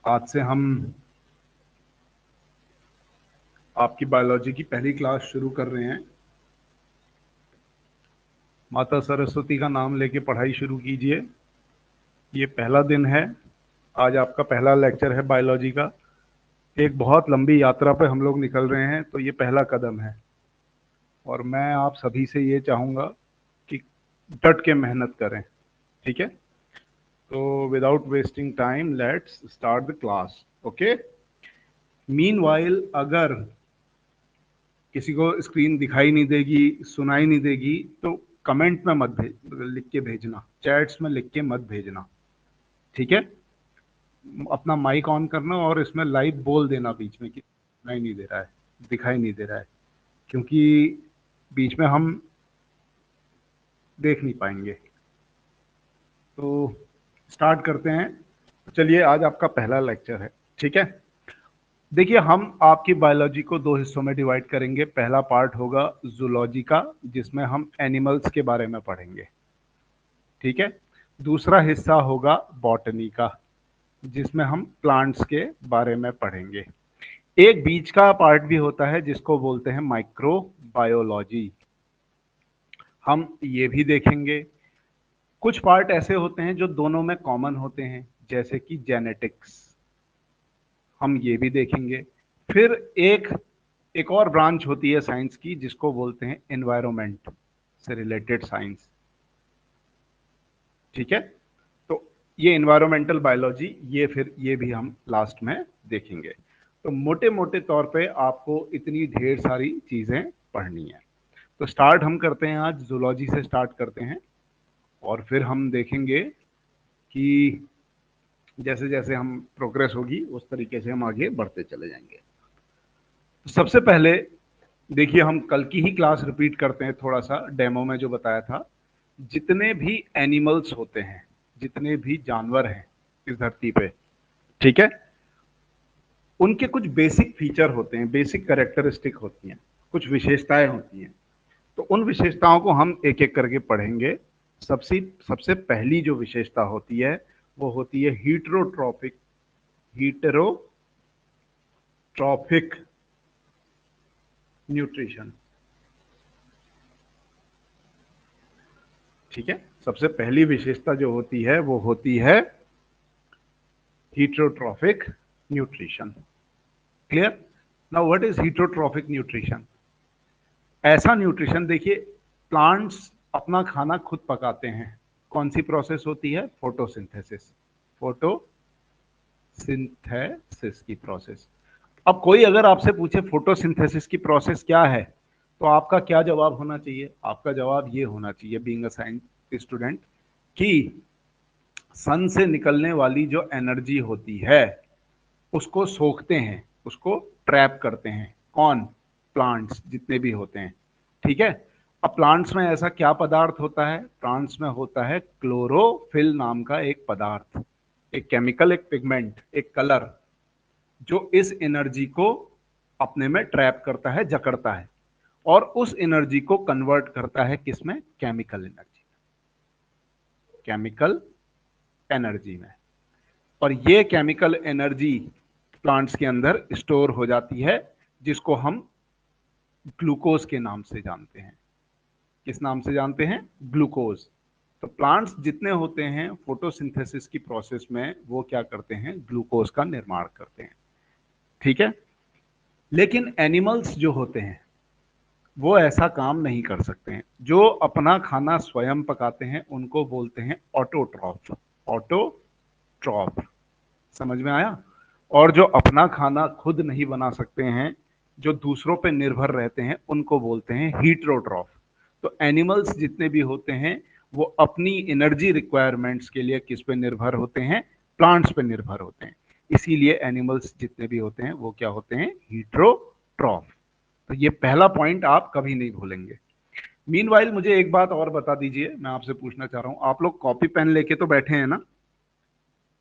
आज से हम आपकी बायोलॉजी की पहली क्लास शुरू कर रहे हैं। माता सरस्वती का नाम लेके पढ़ाई शुरू कीजिए। ये पहला दिन है, आज आपका पहला लेक्चर है बायोलॉजी का। एक बहुत लंबी यात्रा पे हम लोग निकल रहे हैं, तो ये पहला कदम है और मैं आप सभी से ये चाहूँगा कि डट के मेहनत करें। ठीक है, तो without wasting time let's start the class. Okay, meanwhile अगर किसी को स्क्रीन दिखाई नहीं देगी, सुनाई नहीं देगी, तो कमेंट में मत लिख के भेजना, चैट्स में लिख के मत भेजना। ठीक है, अपना माइक ऑन करना और इसमें लाइव बोल देना बीच में कि सुनाई नहीं दे रहा है, दिखाई नहीं दे रहा है, क्योंकि बीच में हम देख नहीं पाएंगे। तो स्टार्ट करते हैं। चलिए, आज आपका पहला लेक्चर है। ठीक है, देखिए, हम आपकी बायोलॉजी को दो हिस्सों में डिवाइड करेंगे। पहला पार्ट होगा जूलॉजी का, जिसमें हम एनिमल्स के बारे में पढ़ेंगे। ठीक है, दूसरा हिस्सा होगा बॉटनी का, जिसमें हम प्लांट्स के बारे में पढ़ेंगे। एक बीच का पार्ट भी होता है जिसको बोलते हैं माइक्रोबायोलॉजी, हम ये भी देखेंगे। कुछ पार्ट ऐसे होते हैं जो दोनों में कॉमन होते हैं, जैसे कि जेनेटिक्स, हम ये भी देखेंगे। फिर एक और ब्रांच होती है साइंस की, जिसको बोलते हैं एनवायरनमेंट से रिलेटेड साइंस। ठीक है, तो ये एनवायरमेंटल बायोलॉजी, ये भी हम लास्ट में देखेंगे। तो मोटे मोटे तौर पे आपको इतनी ढेर सारी चीजें पढ़नी है। तो स्टार्ट हम करते हैं, आज जूलॉजी से स्टार्ट करते हैं और फिर हम देखेंगे कि जैसे जैसे हम प्रोग्रेस होगी उस तरीके से हम आगे बढ़ते चले जाएंगे। तो सबसे पहले देखिए, हम कल की ही क्लास रिपीट करते हैं, थोड़ा सा डेमो में जो बताया था। जितने भी एनिमल्स होते हैं, जितने भी जानवर हैं इस धरती पे, ठीक है, उनके कुछ बेसिक फीचर होते हैं, बेसिक कैरेक्टरिस्टिक होती हैं, कुछ विशेषताएं होती हैं। तो उन विशेषताओं को हम एक एक करके पढ़ेंगे। सबसे सबसे पहली जो विशेषता होती है वो होती है हीटेरोट्रॉफिक न्यूट्रिशन। ठीक है, सबसे पहली विशेषता जो होती है वो होती है heterotrophic nutrition. Clear? Now what is heterotrophic nutrition? ऐसा न्यूट्रिशन, देखिए, प्लांट्स अपना खाना खुद पकाते हैं। कौन सी प्रोसेस होती है? फोटोसिंथेसिस। फोटोसिंथेसिस की प्रोसेस। अब कोई अगर आपसे पूछे फोटोसिंथेसिस की प्रोसेस क्या है, तो आपका क्या जवाब होना चाहिए? आपका जवाब ये होना चाहिए, बीइंग अ साइंस स्टूडेंट, कि सन से निकलने वाली जो एनर्जी होती है उसको सोखते हैं, उसको ट्रैप करते हैं। कौन? प्लांट्स, जितने भी होते हैं। ठीक है, अब प्लांट्स में ऐसा क्या पदार्थ होता है? प्लांट्स में होता है क्लोरोफिल नाम का एक पदार्थ, एक केमिकल, एक पिगमेंट, एक कलर, जो इस एनर्जी को अपने में ट्रैप करता है, जकड़ता है और उस एनर्जी को कन्वर्ट करता है किसमें? केमिकल एनर्जी, केमिकल एनर्जी में। और ये केमिकल एनर्जी प्लांट्स के अंदर स्टोर हो जाती है, जिसको हम ग्लूकोज के नाम से जानते हैं। किस नाम से जानते हैं? ग्लूकोज। तो प्लांट्स जितने होते हैं फोटोसिंथेसिस की प्रोसेस में वो क्या करते हैं? ग्लूकोज का निर्माण करते हैं। ठीक है, लेकिन एनिमल्स जो होते हैं वो ऐसा काम नहीं कर सकते हैं। जो अपना खाना स्वयं पकाते हैं उनको बोलते हैं ऑटोट्रॉफ। ऑटोट्रॉफ, समझ में आया? और जो अपना खाना खुद नहीं बना सकते हैं, जो दूसरों पे निर्भर रहते हैं, उनको बोलते हैं हीटरोट्रॉफ। तो एनिमल्स जितने भी होते हैं वो अपनी एनर्जी रिक्वायरमेंट्स के लिए किस पे निर्भर होते हैं? प्लांट्स पे निर्भर होते हैं। इसीलिए एनिमल्स जितने भी होते हैं वो क्या होते हैं? हीटरोट्रॉफ। तो ये पहला पॉइंट आप कभी नहीं भूलेंगे। मीनवाइल मुझे एक बात और बता दीजिए, मैं आपसे पूछना चाह रहा हूं, आप लोग कॉपी पेन लेके तो बैठे हैं ना?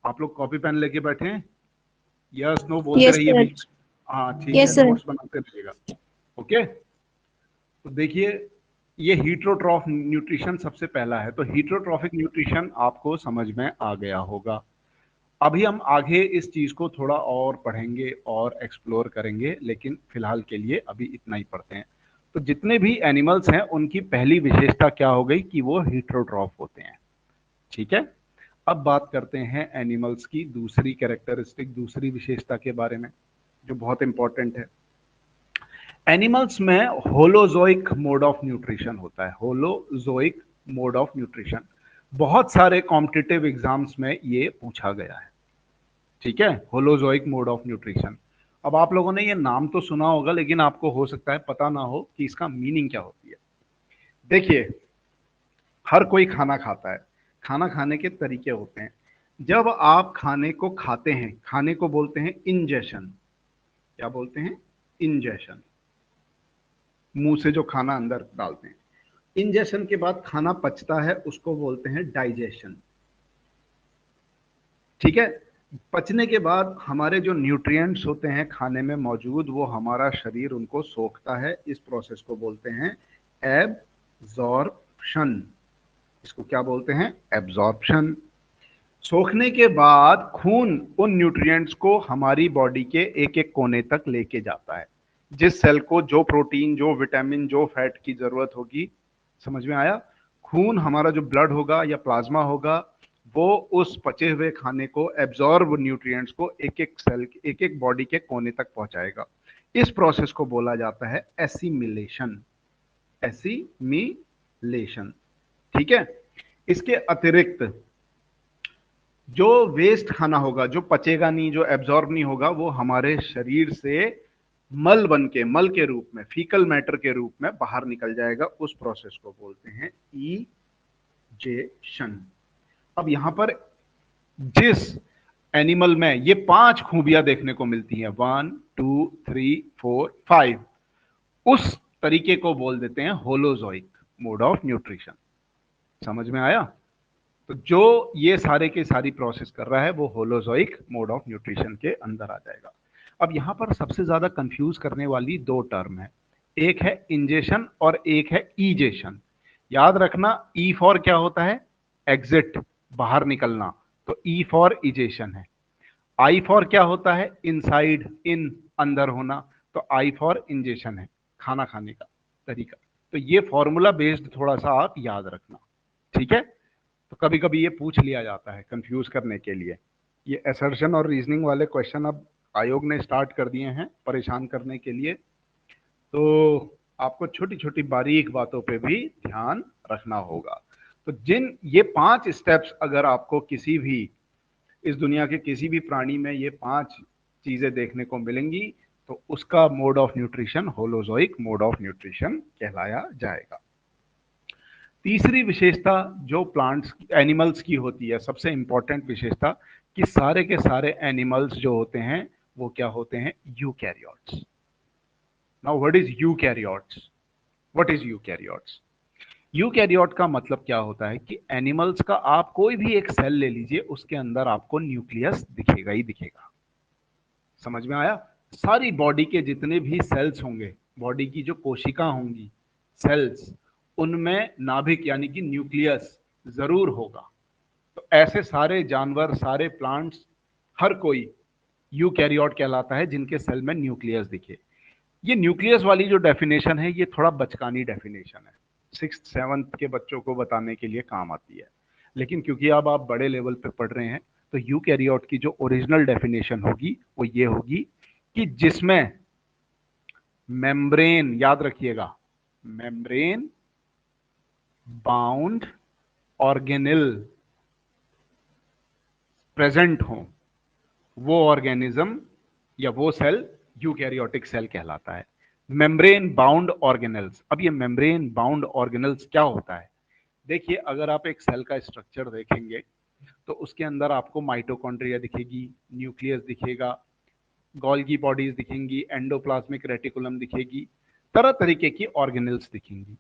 आप लोग कॉपी पेन लेके बैठे हैं? यस नो बोलते यस रहिए सर। बीच। हाँ ठीक है, यस सर। नोट्स बनाते रहिएगा। ओके, तो देखिए, ये हीटरोट्रॉफ न्यूट्रिशन सबसे पहला है। तो हीटरोट्रॉफिक न्यूट्रिशन आपको समझ में आ गया होगा। अभी हम आगे इस चीज को थोड़ा और पढ़ेंगे और एक्सप्लोर करेंगे, लेकिन फिलहाल के लिए अभी इतना ही पढ़ते हैं। तो जितने भी एनिमल्स हैं उनकी पहली विशेषता क्या हो गई कि वो हेटेरोट्रॉफ होते हैं। ठीक है, अब बात करते हैं एनिमल्स की दूसरी कैरेक्टरिस्टिक, दूसरी विशेषता के बारे में जो बहुत इंपॉर्टेंट है। एनिमल्स में होलोजोइक मोड ऑफ न्यूट्रिशन होता है। होलोजोइक मोड ऑफ न्यूट्रिशन बहुत सारे कॉम्पिटिटिव एग्जाम्स में ये पूछा गया है। ठीक है, होलोजोइक मोड ऑफ न्यूट्रिशन। अब आप लोगों ने ये नाम तो सुना होगा, लेकिन आपको हो सकता है पता ना हो कि इसका मीनिंग क्या होती है। देखिए, हर कोई खाना खाता है, खाना खाने के तरीके होते हैं। जब आप खाने को खाते हैं, खाने को बोलते हैं इंजेशन। क्या बोलते हैं? इंजेशन। मुंह से जो खाना अंदर डालते हैं। इंजेशन के बाद खाना पचता है, उसको बोलते हैं डाइजेशन। ठीक है, पचने के बाद हमारे जो न्यूट्रिएंट्स होते हैं खाने में मौजूद, वो हमारा शरीर उनको सोखता है। इस प्रोसेस को बोलते हैं एब्जॉर्प्शन। इसको क्या बोलते हैं? एब्जॉर्प्शन। सोखने के बाद खून उन न्यूट्रिएंट्स को हमारी बॉडी के एक एक कोने तक लेके जाता है। जिस सेल को जो प्रोटीन, जो विटामिन, जो फैट की जरूरत होगी, समझ में आया? खून, हमारा जो ब्लड होगा या प्लाज्मा होगा, वो उस पचे हुए खाने को, एब्जॉर्ब न्यूट्रिएंट्स को एक एक सेल, एक एक बॉडी के कोने तक पहुंचाएगा। इस प्रोसेस को बोला जाता है एसिमिलेशन। एसिमिलेशन। ठीक है, इसके अतिरिक्त जो वेस्ट खाना होगा, जो पचेगा नहीं, जो एब्जॉर्ब नहीं होगा, वो हमारे शरीर से मल बन के, मल के रूप में, फीकल मैटर के रूप में बाहर निकल जाएगा। उस प्रोसेस को बोलते हैं इजेशन। अब यहां पर जिस एनिमल में ये 5 खूबियां देखने को मिलती हैं, 1 2 3 4 5, उस तरीके को बोल देते हैं होलोजोइक मोड ऑफ न्यूट्रिशन। समझ में आया? तो जो ये सारे के सारी प्रोसेस कर रहा है वो होलोजोइक मोड ऑफ न्यूट्रिशन के अंदर आ जाएगा। अब यहां पर सबसे ज्यादा कंफ्यूज करने वाली 2 टर्म है, एक है इंजेशन और एक है ईजेशन। याद रखना, ई फॉर क्या होता है? एग्जिट, बाहर निकलना, तो ई फॉर इजेशन है। आई फॉर क्या होता है? इनसाइड, इन, अंदर होना, तो आई फॉर इंजेशन है, खाना खाने का तरीका। तो ये फॉर्मूला बेस्ड थोड़ा सा आप याद रखना। ठीक है, तो कभी कभी ये पूछ लिया जाता है कंफ्यूज करने के लिए। ये असर्शन और रीजनिंग वाले क्वेश्चन अब आयोग ने स्टार्ट कर दिए हैं परेशान करने के लिए, तो आपको छोटी छोटी बारीक बातों पे भी ध्यान रखना होगा। तो जिन ये 5 स्टेप्स अगर आपको किसी भी, इस दुनिया के किसी भी प्राणी में ये 5 चीजें देखने को मिलेंगी, तो उसका mode of nutrition holozoic mode of nutrition कहलाया जाएगा। तीसरी विशेषता जो प्लांट्स, एनिमल्स की होती है, सबसे इंपॉर्टेंट विशेषता, कि सारे के सारे एनिमल्स जो होते हैं वो क्या होते हैं? Eukaryotes. Now what is eukaryotes? What is eukaryotes? Eukaryote का मतलब क्या होता है कि एनिमल्स का आप कोई भी एक सेल ले लीजिए, उसके अंदर आपको न्यूक्लियस दिखेगा ही दिखेगा। समझ में आया? सारी बॉडी के जितने भी सेल्स होंगे, बॉडी की जो कोशिका होंगी, सेल्स, उनमें नाभिक यानी कि न्यूक्लियस जरूर होगा। तो ऐसे सारे जानवर, सारे प्लांट्स, हर कोई यूकैरियोट कहलाता है जिनके सेल में न्यूक्लियस दिखे। ये न्यूक्लियस वाली जो डेफिनेशन है, ये थोड़ा बचकानी डेफिनेशन है, 6th 7th के बच्चों को बताने के लिए काम आती है, लेकिन क्योंकि अब आप बड़े लेवल पे पढ़ रहे हैं, तो यूकैरियोट की जो ओरिजिनल डेफिनेशन होगी वो ये होगी कि जिसमें मेम्ब्रेन, याद रखिएगा, मेम्ब्रेन बाउंड ऑर्गेनेल प्रेजेंट हो, वो ऑर्गेनिज्म या वो सेल यूकैरियोटिक सेल कहलाता है। Membrane bound organelles. अब ये मेम्ब्रेन बाउंड ऑर्गेनेल्स क्या होता है? देखिए, अगर आप एक सेल का स्ट्रक्चर देखेंगे तो उसके अंदर आपको माइटोकॉन्ड्रिया दिखेगी, न्यूक्लियस दिखेगा, गोल्गी बॉडीज दिखेंगी, एंडोप्लाज्मिक रेटिकुलम दिखेगी, तरह तरीके की ऑर्गेनेल्स दिखेंगी।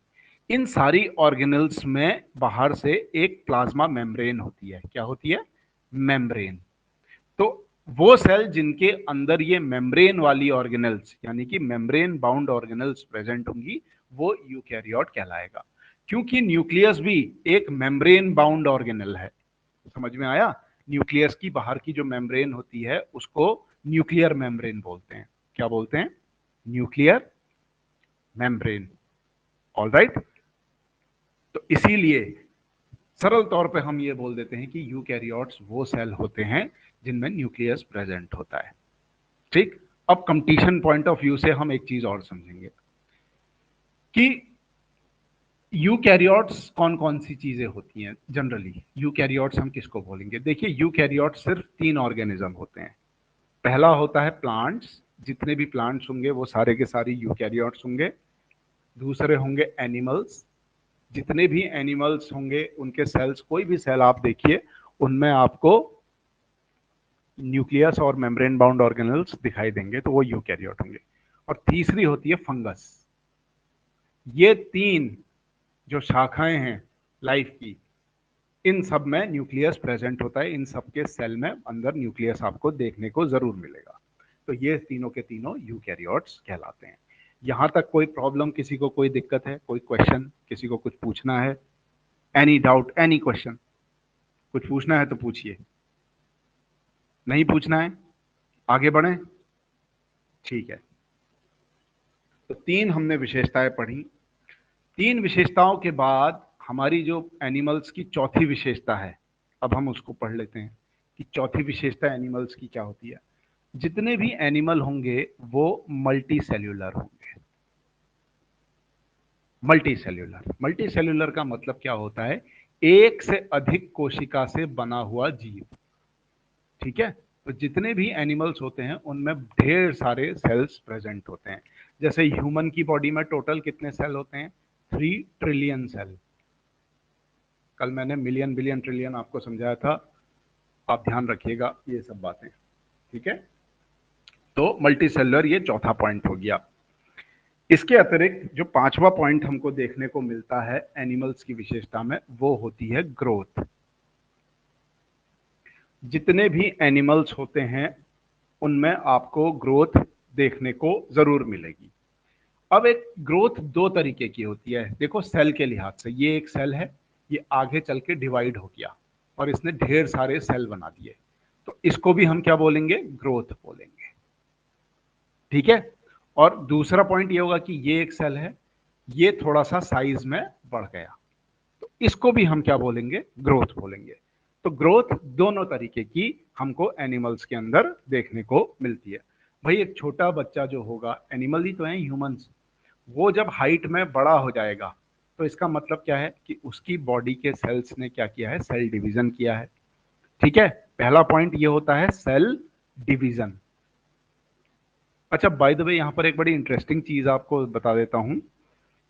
इन सारी ऑर्गेनेल्स में बाहर से एक प्लाज्मा मेम्ब्रेन होती है। क्या होती है? मेम्ब्रेन। तो वो सेल जिनके अंदर ये मेम्ब्रेन वाली ऑर्गेनेल्स यानी कि मेम्ब्रेन बाउंड ऑर्गेनेल्स प्रेजेंट होंगी, वो यूकैरियोट कहलाएगा। क्योंकि न्यूक्लियस भी एक मेम्ब्रेन बाउंड ऑर्गेनेल है। समझ में आया? न्यूक्लियस की बाहर की जो मेम्ब्रेन होती है उसको न्यूक्लियर मेम्ब्रेन बोलते हैं। क्या बोलते हैं? Nuclear membrane. ऑलराइट। तो इसीलिए सरल तौर पे हम ये बोल देते हैं कि यूकैरियोट्स वो सेल होते हैं जिनमें न्यूक्लियस प्रेजेंट होता है। ठीक। अब कंपटीशन पॉइंट ऑफ व्यू से हम एक चीज और समझेंगे कि यूकैरियोट्स कौन कौन सी चीजें होती हैं। जनरली यूकैरियोट्स हम किसको बोलेंगे? देखिए, यूकैरियोट्स सिर्फ 3 ऑर्गेनिज्म होते हैं। पहला होता है प्लांट्स, जितने भी प्लांट्स होंगे वो सारे के सारे यूकैरियोट्स होंगे। दूसरे होंगे एनिमल्स, जितने भी एनिमल्स होंगे उनके सेल्स, कोई भी सेल आप देखिए उनमें आपको न्यूक्लियस और मेम्ब्रेन बाउंड ऑर्गेनल्स दिखाई देंगे, तो वो यूकैरियोट होंगे। और तीसरी होती है फंगस। ये 3 जो शाखाएं हैं लाइफ की, इन सब में न्यूक्लियस प्रेजेंट होता है। इन सब के सेल में अंदर न्यूक्लियस आपको देखने को जरूर मिलेगा। तो ये तीनों के तीनों यूकैरियोट्स कहलाते हैं। यहां तक कोई प्रॉब्लम, किसी को कोई दिक्कत है, कोई क्वेश्चन, किसी को कुछ पूछना है? Any doubt, any question? कुछ पूछना है तो पूछिए, नहीं पूछना है आगे बढ़ें। ठीक है। तो 3 हमने विशेषताएं पढ़ी। 3 विशेषताओं के बाद हमारी जो एनिमल्स की चौथी विशेषता है, अब हम उसको पढ़ लेते हैं कि चौथी विशेषता एनिमल्स की क्या होती है। जितने भी एनिमल होंगे वो मल्टी सेल्यूलर होंगे। मल्टी सेल्यूलर, मल्टी सेल्यूलर का मतलब क्या होता है? एक से अधिक कोशिका से बना हुआ जीव। ठीक है। तो जितने भी एनिमल्स होते हैं उनमें ढेर सारे सेल्स प्रेजेंट होते हैं। जैसे ह्यूमन की बॉडी में टोटल कितने सेल होते हैं? 3 ट्रिलियन सेल। कल मैंने मिलियन, बिलियन, ट्रिलियन आपको समझाया था, आप ध्यान रखिएगा ये सब बातें। ठीक है। तो मल्टी सेल्युलर ये चौथा पॉइंट हो गया। इसके अतिरिक्त जो 5वां पॉइंट हमको देखने को मिलता है एनिमल्स की विशेषता में, वो होती है ग्रोथ। जितने भी एनिमल्स होते हैं उनमें आपको ग्रोथ देखने को जरूर मिलेगी। अब एक ग्रोथ 2 तरीके की होती है। देखो, सेल के लिहाज से ये एक सेल है, ये आगे चल के डिवाइड हो गया और इसने ढेर सारे सेल बना दिए, तो इसको भी हम क्या बोलेंगे? ग्रोथ बोलेंगे। ठीक है। और दूसरा पॉइंट ये होगा कि ये एक सेल है, ये थोड़ा सा साइज में बढ़ गया, तो इसको भी हम क्या बोलेंगे? ग्रोथ बोलेंगे। तो ग्रोथ दोनों तरीके की हमको एनिमल्स के अंदर देखने को मिलती है। भाई, एक छोटा बच्चा जो होगा, एनिमल ही तो है ह्यूमंस, वो जब हाइट में बड़ा हो जाएगा तो इसका मतलब क्या है कि उसकी बॉडी के सेल्स ने क्या किया है? सेल डिवीजन किया है। ठीक है। पहला पॉइंट ये होता है सेल डिवीजन। अच्छा, बाय द वे यहां पर एक बड़ी इंटरेस्टिंग चीज आपको बता देता हूं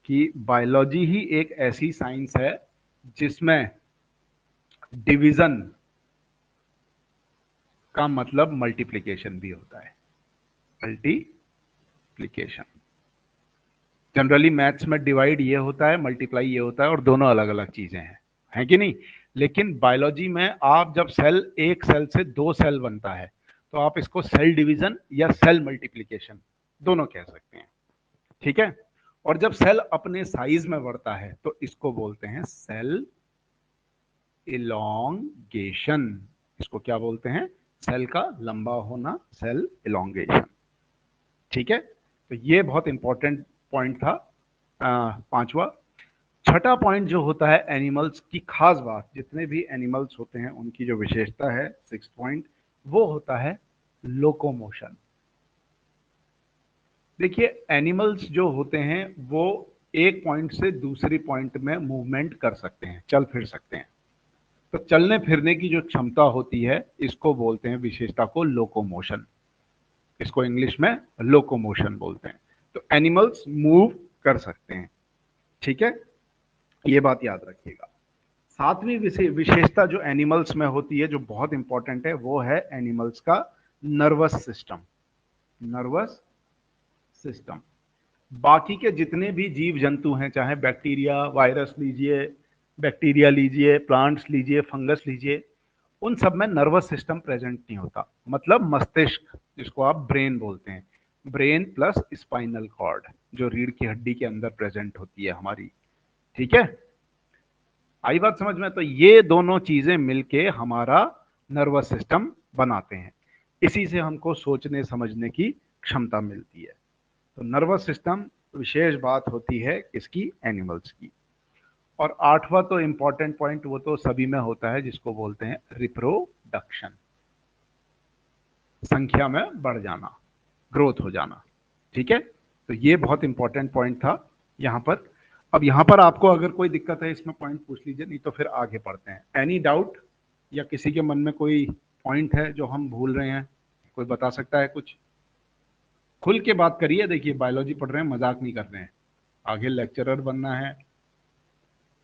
कि बायोलॉजी ही एक ऐसी साइंस है जिसमें डिवीजन का मतलब मल्टीप्लिकेशन भी होता है। मल्टीप्लिकेशन। जनरली मैथ्स में डिवाइड ये होता है, मल्टीप्लाई ये होता है, और दोनों अलग अलग चीजें हैं कि नहीं? लेकिन बायोलॉजी में आप जब एक सेल से 2 सेल बनता है तो आप इसको सेल डिवीजन या सेल मल्टीप्लिकेशन दोनों कह सकते हैं। ठीक है। और जब सेल अपने साइज में बढ़ता है तो इसको बोलते हैं सेल इलोंगेशन। इसको क्या बोलते हैं? सेल का लंबा होना, सेल इलोंगेशन। ठीक है। तो ये बहुत इंपॉर्टेंट पॉइंट था 5वां। छठा पॉइंट जो होता है एनिमल्स की खास बात, जितने भी एनिमल्स होते हैं उनकी जो विशेषता है, 6 पॉइंट, वो होता है लोकोमोशन। देखिए, एनिमल्स जो होते हैं वो एक पॉइंट से दूसरी पॉइंट में मूवमेंट कर सकते हैं, चल फिर सकते हैं। तो चलने फिरने की जो क्षमता होती है इसको बोलते हैं, विशेषता को, लोकोमोशन। इसको इंग्लिश में लोकोमोशन बोलते हैं। तो एनिमल्स मूव कर सकते हैं। ठीक है। ये बात याद रखिएगा। 7वीं विशेषता जो एनिमल्स में होती है, जो बहुत इंपॉर्टेंट है, वो है एनिमल्स का नर्वस सिस्टम। Nervous system. बाकी के जितने भी जीव जंतु हैं, चाहे बैक्टीरिया, वायरस लीजिए, बैक्टीरिया लीजिए, प्लांट्स लीजिए, फंगस लीजिए, उन सब में नर्वस सिस्टम प्रेजेंट नहीं होता। मतलब मस्तिष्क, जिसको आप ब्रेन बोलते हैं, ब्रेन प्लस स्पाइनल कॉर्ड, जो रीढ़ की हड्डी के अंदर प्रेजेंट होती है हमारी। ठीक है। आई बात समझ में? तो ये दोनों चीजें मिलके हमारा नर्वस सिस्टम बनाते हैं। इसी से हमको सोचने समझने की क्षमता मिलती है। तो नर्वस सिस्टम विशेष बात होती है किसकी? एनिमल्स की। और आठवां तो इंपॉर्टेंट पॉइंट वो तो सभी में होता है, जिसको बोलते हैं रिप्रोडक्शन, संख्या में बढ़ जाना, ग्रोथ हो जाना। ठीक है, तो ये बहुत इंपॉर्टेंट पॉइंट था यहां पर। अब यहां पर आपको अगर कोई दिक्कत है इसमें पॉइंट पूछ लीजिए, नहीं तो फिर आगे पढ़ते हैं। एनी डाउट या किसी के मन में कोई पॉइंट है जो हम भूल रहे हैं? कोई बता सकता है कुछ? खुल के बात करिए, देखिए बायोलॉजी पढ़ रहे हैं, मजाक नहीं कर रहे हैं, आगे लेक्चरर बनना है।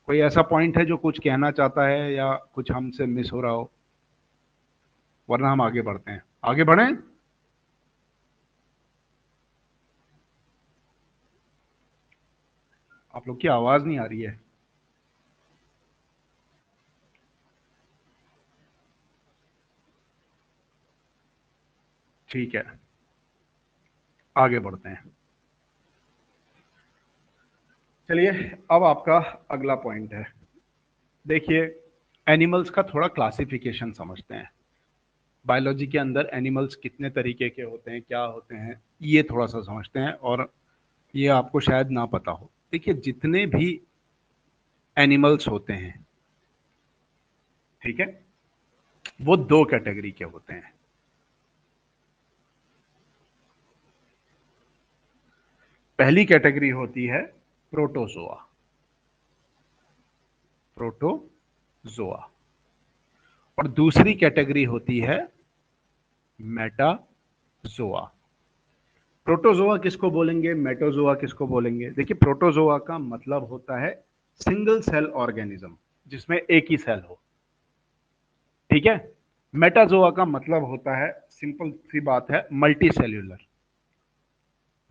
कोई ऐसा पॉइंट है जो कुछ कहना चाहता है या कुछ हमसे मिस हो रहा हो? वरना हम आगे बढ़ते हैं। आगे बढ़ें? आप लोग की आवाज नहीं आ रही है। ठीक है, आगे बढ़ते हैं। चलिए, अब आपका अगला पॉइंट है। देखिए, एनिमल्स का थोड़ा क्लासिफिकेशन समझते हैं। बायोलॉजी के अंदर एनिमल्स कितने तरीके के होते हैं, क्या होते हैं, ये थोड़ा सा समझते हैं, और ये आपको शायद ना पता हो। देखिए, जितने भी एनिमल्स होते हैं, ठीक है, वो दो कैटेगरी के होते हैं। पहली कैटेगरी होती है प्रोटोजोआ, प्रोटोजोआ। और दूसरी कैटेगरी होती है मेटाजोआ। प्रोटोजोआ किसको बोलेंगे, मेटाजोआ किसको बोलेंगे? देखिए, प्रोटोजोआ का मतलब होता है सिंगल सेल ऑर्गेनिज्म, जिसमें एक ही सेल हो। ठीक है। मेटाजोआ का मतलब होता है, सिंपल सी बात है, multi cellular,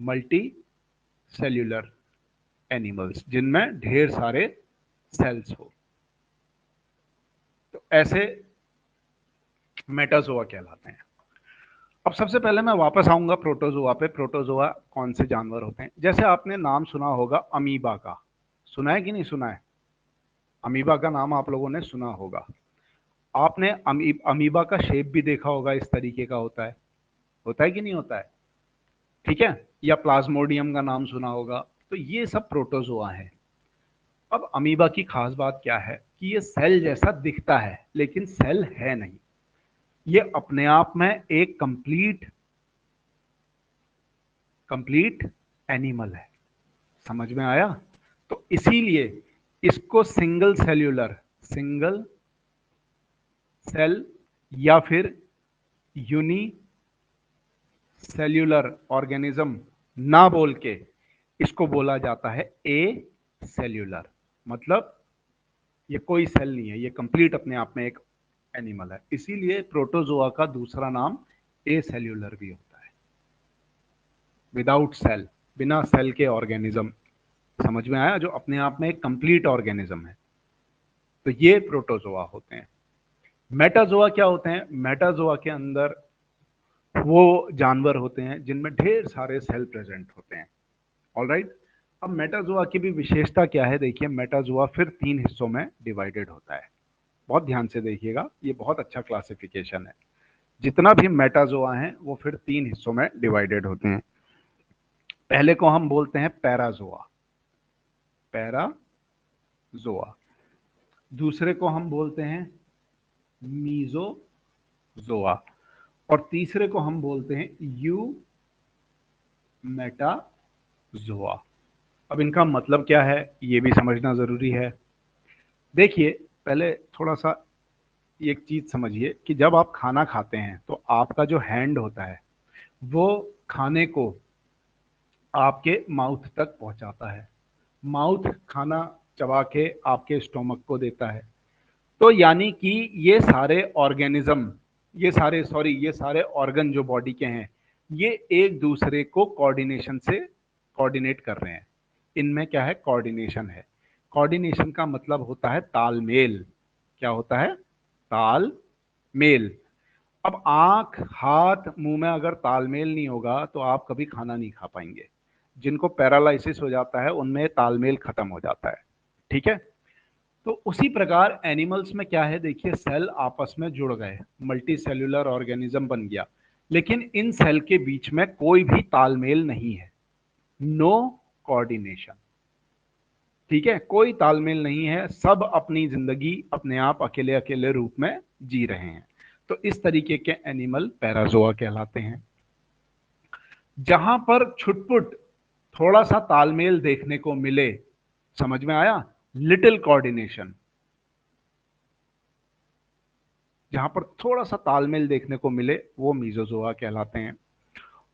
multi cellular animals, जिनमें ढेर सारे सेल्स हो, तो ऐसे मेटाजोआ कहलाते हैं। अब सबसे पहले मैं वापस आऊंगा प्रोटोजोआ पे। प्रोटोजोआ कौन से जानवर होते हैं? जैसे आपने नाम सुना होगा अमीबा का, सुना है कि नहीं सुना है? अमीबा का नाम आप लोगों ने सुना होगा। आपने अमीबा का शेप भी देखा होगा, इस तरीके का होता है कि नहीं होता है? ठीक है। या प्लाज्मोडियम का नाम सुना होगा। तो ये सब प्रोटोजोआ है। अब अमीबा की खास बात क्या है कि ये सेल जैसा दिखता है, लेकिन सेल है नहीं। ये अपने आप में एक कंप्लीट कंप्लीट एनिमल है। समझ में आया? तो इसीलिए इसको सिंगल सेल या फिर यूनी सेल्यूलर ऑर्गेनिज्म ना बोल के इसको बोला जाता है ए सेल्यूलर। मतलब ये कोई सेल नहीं है, ये कंप्लीट अपने आप में एक एनिमल है। इसीलिए प्रोटोजोआ का दूसरा नाम ए सेल्यूलर भी होता है, विदाउट सेल, बिना सेल के ऑर्गेनिज्म। समझ में आया? जो अपने आप में एक कंप्लीट ऑर्गेनिज्म है। तो ये प्रोटोजोआ होते हैं। मेटाजोआ क्या होते हैं? मेटाजोआ के अंदर वो जानवर होते हैं जिनमें ढेर सारे सेल प्रेजेंट होते हैं। ऑलराइट। अब मेटाजोआ की भी विशेषता क्या है? देखिए, मेटाजोआ फिर तीन हिस्सों में डिवाइडेड होता है। बहुत ध्यान से देखिएगा, ये बहुत अच्छा क्लासिफिकेशन है। जितना भी मेटाजोआ हैं वो फिर तीन हिस्सों में डिवाइडेड होते हैं। पहले को हम बोलते हैं पैराजोआ, पैराजोआ। दूसरे को हम बोलते हैं मीजोजोआ। और तीसरे को हम बोलते हैं यूमेटाजोआ। अब इनका मतलब क्या है ये भी समझना जरूरी है। देखिए, पहले थोड़ा सा एक चीज समझिए कि जब आप खाना खाते हैं तो आपका जो हैंड होता है वो खाने को आपके माउथ तक पहुंचाता है। माउथ खाना चबा के आपके स्टोमक को देता है। तो यानी कि ये सारे ऑर्गेनिज्म, ये सारे ऑर्गन जो बॉडी के हैं, ये एक दूसरे को कोऑर्डिनेशन से कोऑर्डिनेट कर रहे हैं। इनमें क्या है? कोऑर्डिनेशन है। कोऑर्डिनेशन का मतलब होता है तालमेल। क्या होता है? तालमेल। अब आंख, हाथ, मुंह में अगर तालमेल नहीं होगा तो आप कभी खाना नहीं खा पाएंगे। जिनको पैरालिसिस हो जाता है उनमें तालमेल खत्म हो जाता है। ठीक है। तो उसी प्रकार एनिमल्स में क्या है, देखिए सेल आपस में जुड़ गए, मल्टी सेल्यूलर ऑर्गेनिज्म बन गया, लेकिन इन सेल के बीच में कोई भी तालमेल नहीं है, नो कोऑर्डिनेशन। ठीक है, कोई तालमेल नहीं है, सब अपनी जिंदगी अपने आप अकेले अकेले रूप में जी रहे हैं। तो इस तरीके के एनिमल पैराजोआ कहलाते हैं। जहां पर छुटपुट थोड़ा सा तालमेल देखने को मिले, समझ में आया, लिटिल कोऑर्डिनेशन, जहां पर थोड़ा सा तालमेल देखने को मिले वो मीजोजोआ कहलाते हैं।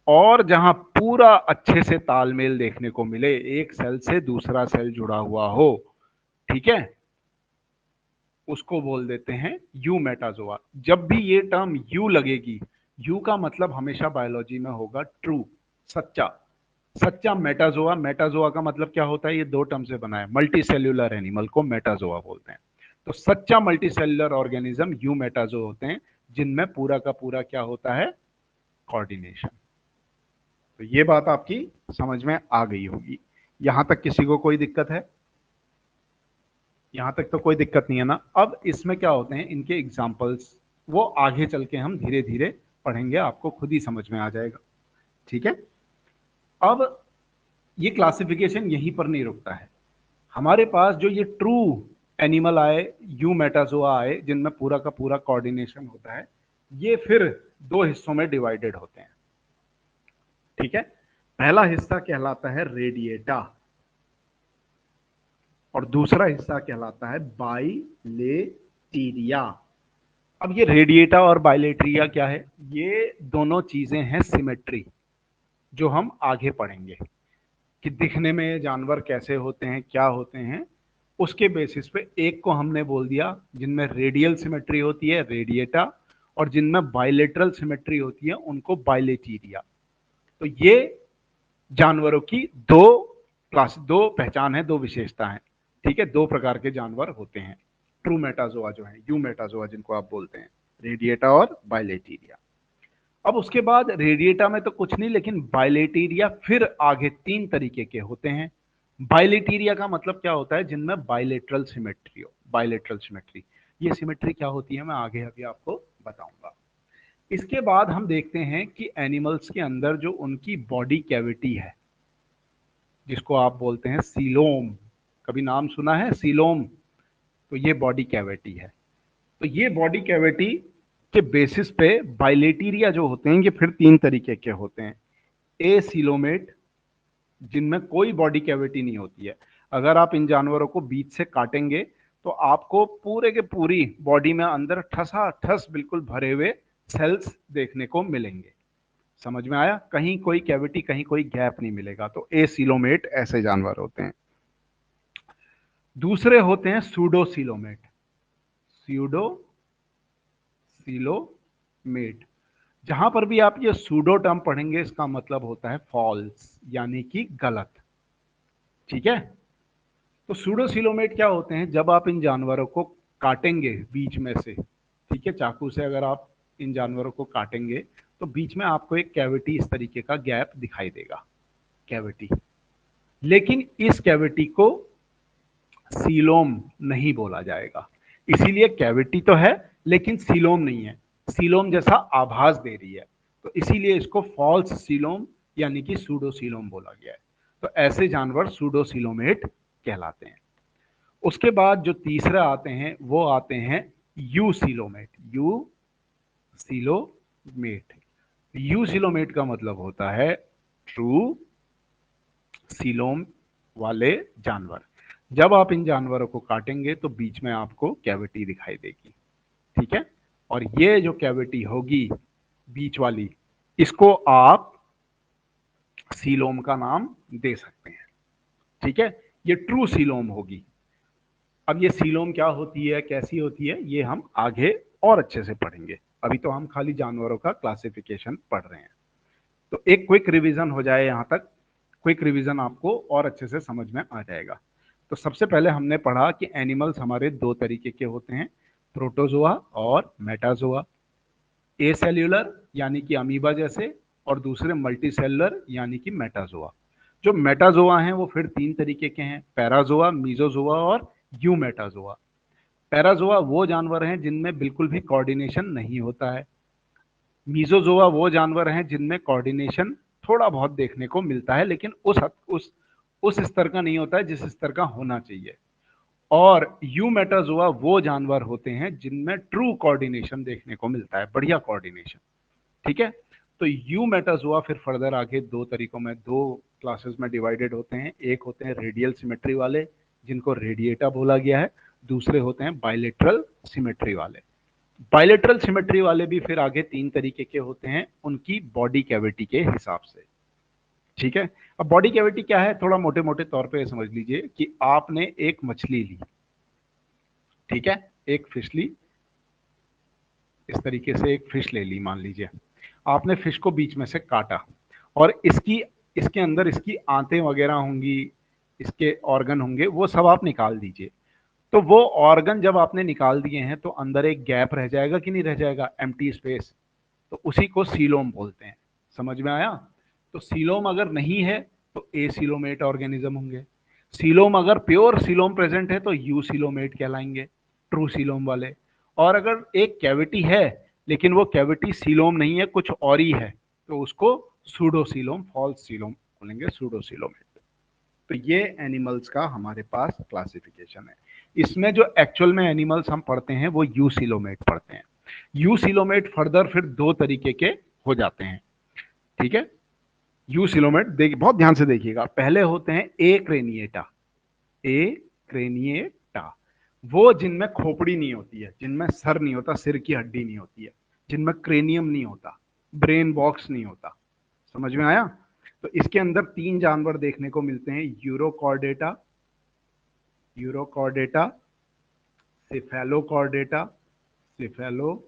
और जहां पूरा अच्छे से तालमेल देखने को मिले, एक सेल से दूसरा सेल जुड़ा हुआ हो, ठीक है, उसको बोल देते हैं यू मेटाजोआ। जब भी ये टर्म यू लगेगी, यू का मतलब हमेशा बायोलॉजी में होगा ट्रू, सच्चा, सच्चा मेटाजोआ। मेटाजोआ का मतलब क्या होता है, ये दो टर्म से बना है, मल्टी सेल्यूलर एनिमल को मेटाजोआ बोलते हैं। तो सच्चा मल्टी सेल्यूलर ऑर्गेनिज्म यू मेटाजो होते हैं, जिनमें पूरा का पूरा क्या होता है, कोऑर्डिनेशन। तो ये बात आपकी समझ में आ गई होगी। यहां तक किसी को कोई दिक्कत है? यहां तक तो कोई दिक्कत नहीं है ना। अब इसमें क्या होते हैं, इनके एग्जाम्पल्स वो आगे चल के हम धीरे धीरे पढ़ेंगे, आपको खुद ही समझ में आ जाएगा। ठीक है, अब ये क्लासिफिकेशन यहीं पर नहीं रुकता है। हमारे पास जो ये ट्रू एनिमल आए, यू मेटाजोआ आए, जिनमें पूरा का पूरा कोऑर्डिनेशन होता है, ये फिर दो हिस्सों में डिवाइडेड होते हैं। ठीक है, पहला हिस्सा कहलाता है रेडिएटा और दूसरा हिस्सा कहलाता है बाइलेटेरिया। अब ये रेडिएटा और बाइलेटेरिया क्या है, ये दोनों चीजें हैं सिमेट्री, जो हम आगे पढ़ेंगे कि दिखने में जानवर कैसे होते हैं, क्या होते हैं, उसके बेसिस पे एक को हमने बोल दिया जिनमें रेडियल सिमेट्री होती है रेडिएटा, और जिनमें बाइलेटरल सिमेट्री होती है उनको बाइलेटेरिया। तो ये जानवरों की दो पहचान है, दो विशेषता है। ठीक है, दो प्रकार के जानवर होते हैं ट्रू मेटाजोआ जो है, यू मेटाजोआ जिनको आप बोलते हैं, रेडिएटा और बाइलेटेरिया। अब उसके बाद रेडिएटा में तो कुछ नहीं, लेकिन बाइलेटेरिया फिर आगे तीन तरीके के होते हैं। बाइलेटेरिया का मतलब क्या होता है, जिनमें बाइलेटरल सिमेट्री हो। बाइलेटरल सिमेट्री, ये सिमेट्री क्या होती है मैं आगे अभी आपको बताऊंगा। इसके बाद हम देखते हैं कि एनिमल्स के अंदर जो उनकी बॉडी कैविटी है, जिसको आप बोलते हैं सीलोम, कभी नाम सुना है सीलोम? तो ये बॉडी कैविटी है। तो ये बॉडी कैविटी के बेसिस पे बाइलेटेरिया जो होते हैं, ये फिर तीन तरीके के होते हैं। ए सीलोमेट, जिनमें कोई बॉडी कैविटी नहीं होती है। अगर आप इन जानवरों को बीच से काटेंगे तो आपको पूरे के पूरी बॉडी में अंदर ठसा ठस बिल्कुल भरे हुए सेल्स देखने को मिलेंगे। समझ में आया, कहीं कोई कैविटी, कहीं कोई गैप नहीं मिलेगा। तो ए सीलोमेट ऐसे जानवर होते हैं। दूसरे होते हैं सूडो सीलोमेट। सूडो सीलोमेट, जहां पर भी आप ये सूडो टर्म पढ़ेंगे, इसका मतलब होता है फॉल्स, यानी कि गलत। ठीक है, तो सूडोसिलोमेट क्या होते हैं, जब आप इन जानवरों को काटेंगे बीच में से, ठीक है, चाकू से अगर आप इन जानवरों को काटेंगे तो बीच में आपको एक कैविटी, इस तरीके का गैप दिखाई देगा, कैविटी। लेकिन इस कैविटी को सीलोम नहीं बोला जाएगा, इसीलिए कैविटी तो है लेकिन सीलोम नहीं है, सीलोम जैसा आभास दे रही है, तो इसीलिए इसको फॉल्स सीलोम यानी कि सूडोसीलोम बोला गया है। तो ऐसे जानवर सूडोसीलोमेट कहलाते हैं। उसके बाद जो तीसरा आते हैं वो आते हैं you coelomate. You coelomate, you coelomate का मतलब होता है ट्रू सीलोम वाले जानवर। जब आप इन जानवरों को काटेंगे तो बीच में आपको कैविटी दिखाई देगी। ठीक है, और ये जो कैविटी होगी बीच वाली, इसको आप सीलोम का नाम दे सकते हैं। ठीक है, ये ट्रू सीलोम होगी। अब ये सीलोम क्या होती है, कैसी होती है, ये हम आगे और अच्छे से पढ़ेंगे। अभी तो हम खाली जानवरों का क्लासिफिकेशन पढ़ रहे हैं। तो एक क्विक रिवीजन हो जाए यहां तक, क्विक रिवीजन आपको और अच्छे से समझ में आ जाएगा। तो सबसे पहले हमने पढ़ा कि एनिमल्स हमारे दो तरीके के होते हैं, प्रोटोजोआ और मेटाजोआ। ए सेल्यूलर यानी कि अमीबा जैसे, और दूसरे मल्टी सेल्युलर यानी कि मेटाजोआ। जो मेटाजोआ हैं वो फिर तीन तरीके के हैं, पैराजोआ, मीजोजोआ और यू मेटाजोआ। पैराजोआ वो जानवर हैं जिनमें बिल्कुल भी कोऑर्डिनेशन नहीं होता है। मीजोजोआ वो जानवर हैं जिनमें कोऑर्डिनेशन थोड़ा बहुत देखने को मिलता है, लेकिन उस स्तर का नहीं होता है जिस स्तर का होना चाहिए। और यूमेटाजोआ वो जानवर होते हैं जिनमें ट्रू कोऑर्डिनेशन देखने को मिलता है, बढ़िया कोऑर्डिनेशन। ठीक है, तो यूमेटाजोआ फिर फर्दर आगे दो तरीकों में, दो क्लासेस में डिवाइडेड होते हैं। एक होते हैं रेडियल सिमेट्री वाले, जिनको रेडिएटा बोला गया है। दूसरे होते हैं बायलेटरल सिमेट्री वाले। बायलेटरल सिमेट्री वाले भी फिर आगे तीन तरीके के होते हैं, उनकी बॉडी कैविटी के हिसाब से। ठीक है, अब बॉडी कैविटी क्या है, थोड़ा मोटे मोटे तौर पे समझ लीजिए कि आपने एक मछली ली, ठीक है, एक फिश ली, इस तरीके से एक फिश ले ली मान लीजिए। आपने फिश को बीच में से काटा और इसके अंदर इसकी आंतें वगैरह होंगी, इसके ऑर्गन होंगे, वो सब आप निकाल दीजिए। तो वो ऑर्गन जब आपने निकाल दिए हैं तो अंदर एक गैप रह जाएगा कि नहीं रह जाएगा, एम्प्टी स्पेस। तो उसी को सीलोम बोलते हैं। समझ में आया? तो सीलोम अगर नहीं है तो एसीलोमेट ऑर्गेनिज्म होंगे। सीलोम अगर प्योर सीलोम प्रेजेंट है तो यूसीलोमेट कहलाएंगे, ट्रू सीलोम वाले। और अगर एक कैविटी है लेकिन वो कैविटी सीलोम नहीं है, कुछ और ही है, तो उसको सूडोसीलोम, फॉल्स सीलोम बोलेंगे, सूडोसीलोमेट। तो ये एनिमल्स का हमारे पास क्लासिफिकेशन है। इसमें जो एक्चुअल में एनिमल्स हम पढ़ते हैं वो यूसीलोमेट पढ़ते हैं। यूसीलोमेट फर्दर फिर दो तरीके के हो जाते हैं। ठीक है, यूसीलोमेट देखिए, बहुत ध्यान से देखिएगा। पहले होते हैं ए क्रेनिएटा। ए क्रेनिएटा वो जिनमें खोपड़ी नहीं होती है, जिनमें सर नहीं होता, सिर की हड्डी नहीं होती है, जिनमें क्रेनियम नहीं होता, ब्रेन बॉक्स नहीं होता। समझ में आया? तो इसके अंदर तीन जानवर देखने को मिलते हैं, यूरोकॉर्डेटा, यूरोकॉर्डेटा, सिफेलोकॉर्डेटा, सिफेलोकॉर्डेटा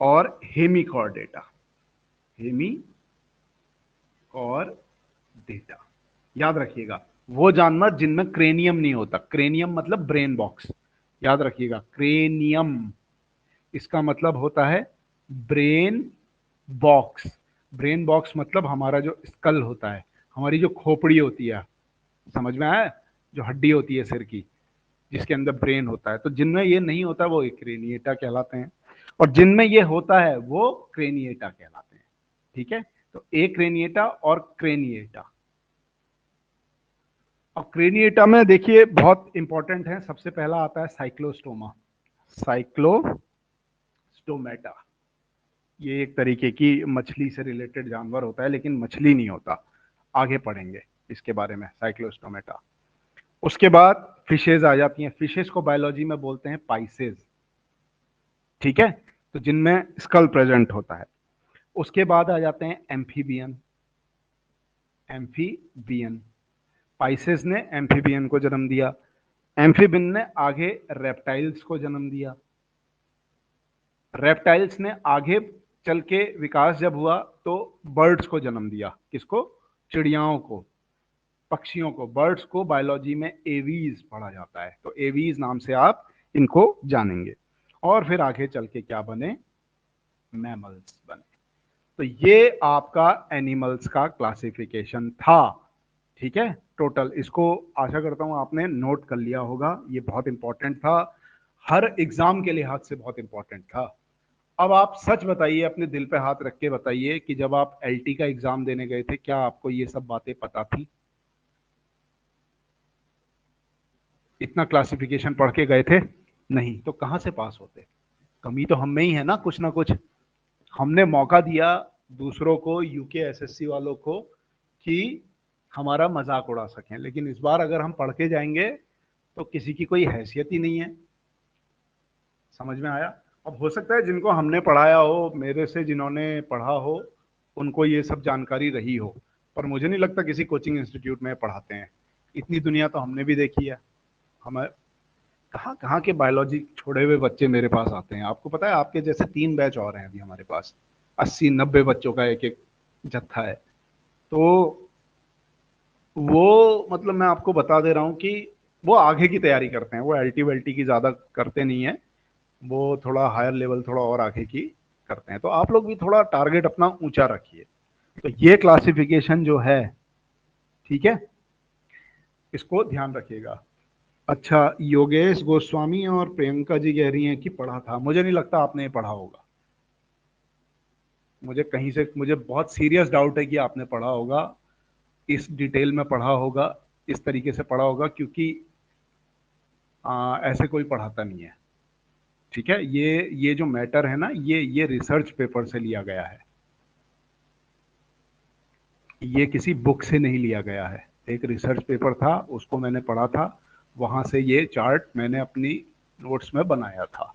और हेमिकॉर्डेटा, हेमिकॉर्डेटा। याद रखिएगा, वो जानवर जिनमें क्रेनियम नहीं होता। क्रेनियम मतलब ब्रेन बॉक्स, याद रखिएगा। क्रेनियम इसका मतलब होता है ब्रेन बॉक्स। ब्रेन बॉक्स मतलब हमारा जो स्कल होता है, हमारी जो खोपड़ी होती है, समझ में आया? जो हड्डी होती है सिर की, जिसके अंदर ब्रेन होता है। तो जिनमें ये नहीं होता वो क्रेनिएटा कहलाते हैं, और जिनमें ये होता है वो क्रेनिएटा कहलाते हैं। ठीक है, तो ए क्रेनिएटा और क्रेनिएटा। अब क्रेनिएटा में देखिए बहुत इंपॉर्टेंट है, सबसे पहला आता है साइक्लोस्टोमा, साइक्लोस्टोमेटा। ये एक तरीके की मछली से रिलेटेड जानवर होता है, लेकिन मछली नहीं होता, आगे पढ़ेंगे इसके बारे में, साइक्लोस्टोमेटा। उसके बाद फिशेज आ जाती हैं। फिशेज को बायोलॉजी में बोलते हैं पाइसेज। ठीक है, तो जिनमें स्कल प्रेजेंट होता है। उसके बाद आ जाते हैं एम्फीबियन। एम्फीबियन, पाइसेज ने एम्फीबियन को जन्म दिया। एम्फीबियन ने आगे रेप्टाइल्स को जन्म दिया। रेप्टाइल्स ने आगे चल के विकास जब हुआ तो बर्ड्स को जन्म दिया। किसको? चिड़ियाओं को, पक्षियों को। बर्ड्स को बायोलॉजी में एवीज पढ़ा जाता है, तो एवीज नाम से आप इनको जानेंगे। और फिर आगे चल के क्या बने? मैमल्स बने। तो ये आपका एनिमल्स का क्लासिफिकेशन था। ठीक है, टोटल इसको आशा करता हूं आपने नोट कर लिया होगा। ये बहुत इंपॉर्टेंट था, हर एग्जाम के लिहाज से बहुत इंपॉर्टेंट था। अब आप सच बताइए, अपने दिल पे हाथ रख के बताइए कि जब आप एलटी का एग्जाम देने गए थे, क्या आपको ये सब बातें पता थी? इतना क्लासिफिकेशन पढ़ के गए थे? नहीं, तो कहां से पास होते? कमी तो हम में ही है ना, कुछ ना कुछ। हमने मौका दिया दूसरों को, यूके एसएससी वालों को, कि हमारा मजाक उड़ा सकें। लेकिन इस बार अगर हम पढ़ के जाएंगे तो किसी की कोई हैसियत ही नहीं है। समझ में आया? अब हो सकता है जिनको हमने पढ़ाया हो, मेरे से जिन्होंने पढ़ा हो, उनको ये सब जानकारी रही हो, पर मुझे नहीं लगता किसी कोचिंग इंस्टीट्यूट में पढ़ाते हैं। इतनी दुनिया तो हमने भी देखी है। हमें कहाँ कहाँ के बायोलॉजी छोड़े हुए बच्चे मेरे पास आते हैं। आपको पता है, आपके जैसे 3 बैच और हैं अभी हमारे पास। 80-90 बच्चों का एक एक जत्था है। तो वो मतलब मैं आपको बता दे रहा हूँ कि वो आगे की तैयारी करते हैं, वो एलटी वेल्टी की ज़्यादा करते नहीं है, वो थोड़ा हायर लेवल, थोड़ा और आगे की करते हैं। तो आप लोग भी थोड़ा टारगेट अपना ऊंचा रखिए। तो ये क्लासिफिकेशन जो है, ठीक है, इसको ध्यान रखिएगा। अच्छा, योगेश गोस्वामी और प्रियंका जी कह रही हैं कि पढ़ा था। मुझे नहीं लगता आपने ये पढ़ा होगा। मुझे कहीं से मुझे बहुत सीरियस डाउट है कि आपने पढ़ा होगा, इस डिटेल में पढ़ा होगा, इस तरीके से पढ़ा होगा, क्योंकि ऐसे कोई पढ़ाता नहीं है। ठीक है, ये जो मैटर है ना, ये रिसर्च पेपर से लिया गया है, ये किसी बुक से नहीं लिया गया है। एक रिसर्च पेपर था, उसको मैंने पढ़ा था, वहां से ये चार्ट मैंने अपनी नोट्स में बनाया था।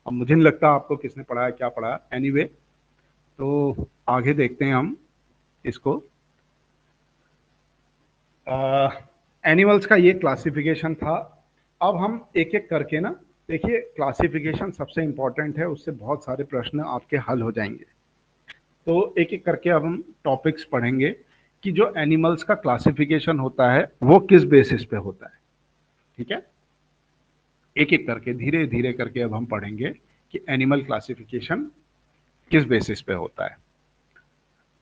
अब मुझे नहीं लगता आपको किसने पढ़ाया, क्या पढ़ाया, एनीवे। तो आगे देखते हैं हम इसको। एनिमल्स का ये क्लासिफिकेशन था। अब हम एक एक करके ना, देखिए क्लासिफिकेशन सबसे इंपॉर्टेंट है, उससे बहुत सारे प्रश्न आपके हल हो जाएंगे। तो एक एक करके अब हम टॉपिक्स पढ़ेंगे कि जो एनिमल्स का क्लासिफिकेशन होता है वो किस बेसिस पे होता है। ठीक है, एक एक करके धीरे धीरे करके अब हम पढ़ेंगे कि एनिमल क्लासिफिकेशन किस बेसिस पे होता है।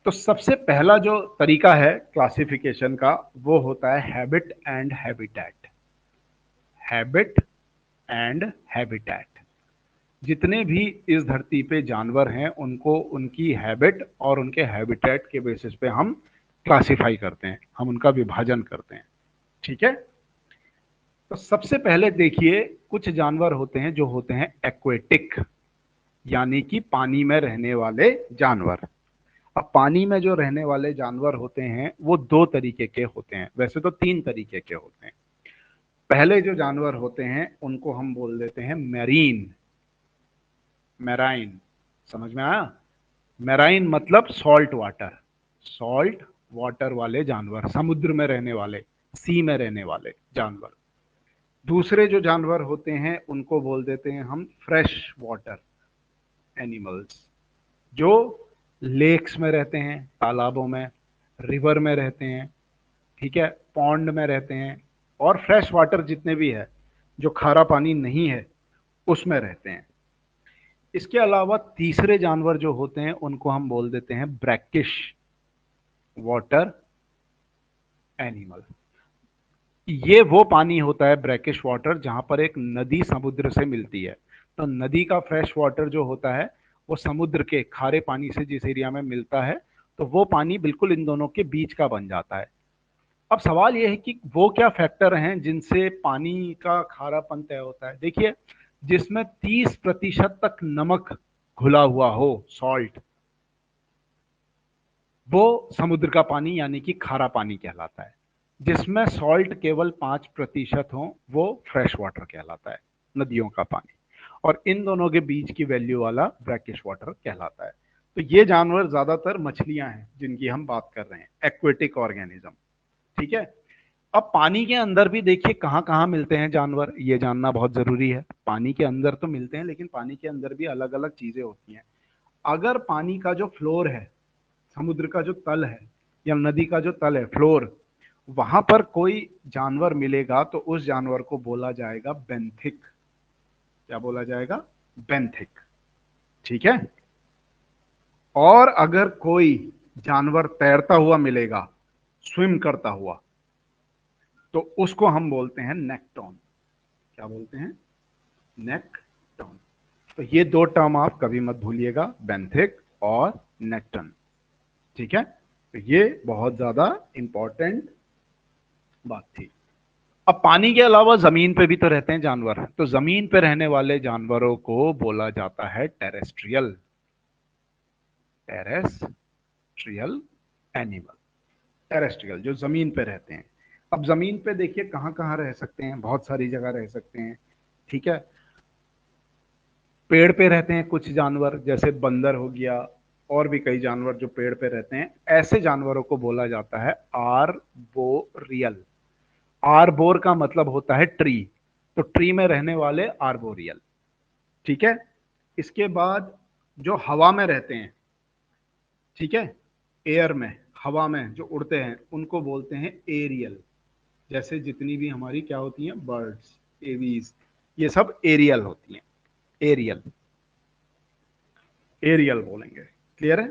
तो सबसे पहला जो तरीका है क्लासिफिकेशन का, वो होता है habit and habitat. Habit and habitat. जितने भी इस धरती पे जानवर हैं उनको उनकी हैबिट और उनके हैबिटेट के बेसिस पे हम क्लासिफाई करते हैं, हम उनका विभाजन करते हैं। ठीक है, तो सबसे पहले देखिए, कुछ जानवर होते हैं जो होते हैं एक्वेटिक, यानी कि पानी में रहने वाले जानवर। अब पानी में जो रहने वाले जानवर होते हैं वो दो तरीके के होते हैं, वैसे तो तीन तरीके के होते हैं। पहले जो जानवर होते हैं उनको हम बोल देते हैं मैरीन, मैराइन। समझ में आया? मैराइन मतलब सॉल्ट वाटर, सॉल्ट वाटर वाले जानवर, समुद्र में रहने वाले, सी में रहने वाले जानवर। दूसरे जो जानवर होते हैं उनको बोल देते हैं हम फ्रेश वाटर एनिमल्स, जो लेक्स में रहते हैं, तालाबों में, रिवर में रहते हैं। ठीक है, पॉन्ड में रहते हैं, और फ्रेश वाटर जितने भी है, जो खारा पानी नहीं है, उसमें रहते हैं। इसके अलावा तीसरे जानवर जो होते हैं उनको हम बोल देते हैं ब्रैकिश वाटर एनिमल। ये वो पानी होता है ब्रैकिश वाटर जहां पर एक नदी समुद्र से मिलती है। तो नदी का फ्रेश वाटर जो होता है वो समुद्र के खारे पानी से जिस एरिया में मिलता है, तो वो पानी बिल्कुल इन दोनों के बीच का बन जाता है। अब सवाल ये है कि वो क्या फैक्टर हैं जिनसे पानी का खारापन तय होता है। देखिए, जिसमें 30% तक नमक घुला हुआ हो, सॉल्ट, वो समुद्र का पानी यानी कि खारा पानी कहलाता है। जिसमें सॉल्ट केवल 5% हो वो फ्रेश वाटर कहलाता है, नदियों का पानी। और इन दोनों के बीच की वैल्यू वाला ब्रैकिश वाटर कहलाता है। तो ये जानवर ज्यादातर मछलियां हैं जिनकी हम बात कर रहे हैं, एक्वेटिक ऑर्गेनिज्म। ठीक है, अब पानी के अंदर भी देखिए कहाँ कहाँ मिलते हैं जानवर, ये जानना बहुत जरूरी है। पानी के अंदर तो मिलते हैं, लेकिन पानी के अंदर भी अलग अलग चीजें होती हैं। अगर पानी का जो फ्लोर है, समुद्र का जो तल है या नदी का जो तल है, फ्लोर, वहां पर कोई जानवर मिलेगा तो उस जानवर को बोला जाएगा बेंथिक। क्या बोला जाएगा? बेंथिक। ठीक है, और अगर कोई जानवर तैरता हुआ मिलेगा, स्विम करता हुआ, तो उसको हम बोलते हैं नेक्टोन। क्या बोलते हैं? नेक्टोन। तो ये दो टर्म आप कभी मत भूलिएगा, बेंथिक और नेक्टन। ठीक है, तो ये बहुत ज्यादा इंपॉर्टेंट बात थी। अब पानी के अलावा जमीन पे भी तो रहते हैं जानवर, तो जमीन पे रहने वाले जानवरों को बोला जाता है टेरेस्ट्रियल, टेरेस्ट्रियल एनिमल। टेरेस्ट्रियल जो जमीन पे रहते हैं। अब जमीन पे देखिए कहाँ कहाँ रह सकते हैं, बहुत सारी जगह रह सकते हैं। ठीक है, पेड़ पे रहते हैं कुछ जानवर, जैसे बंदर हो गया, और भी कई जानवर जो पेड़ पे रहते हैं, ऐसे जानवरों को बोला जाता है आर्बोरियल। आर्बोर का मतलब होता है ट्री, तो ट्री में रहने वाले आर्बोरियल। ठीक है, इसके बाद जो हवा में रहते हैं, ठीक है, एयर में, हवा में जो उड़ते हैं, उनको बोलते हैं एरियल। जैसे जितनी भी हमारी क्या होती हैं, बर्ड्स, एवीज, ये सब एरियल होती हैं, एरियल, एरियल बोलेंगे। क्लियर है?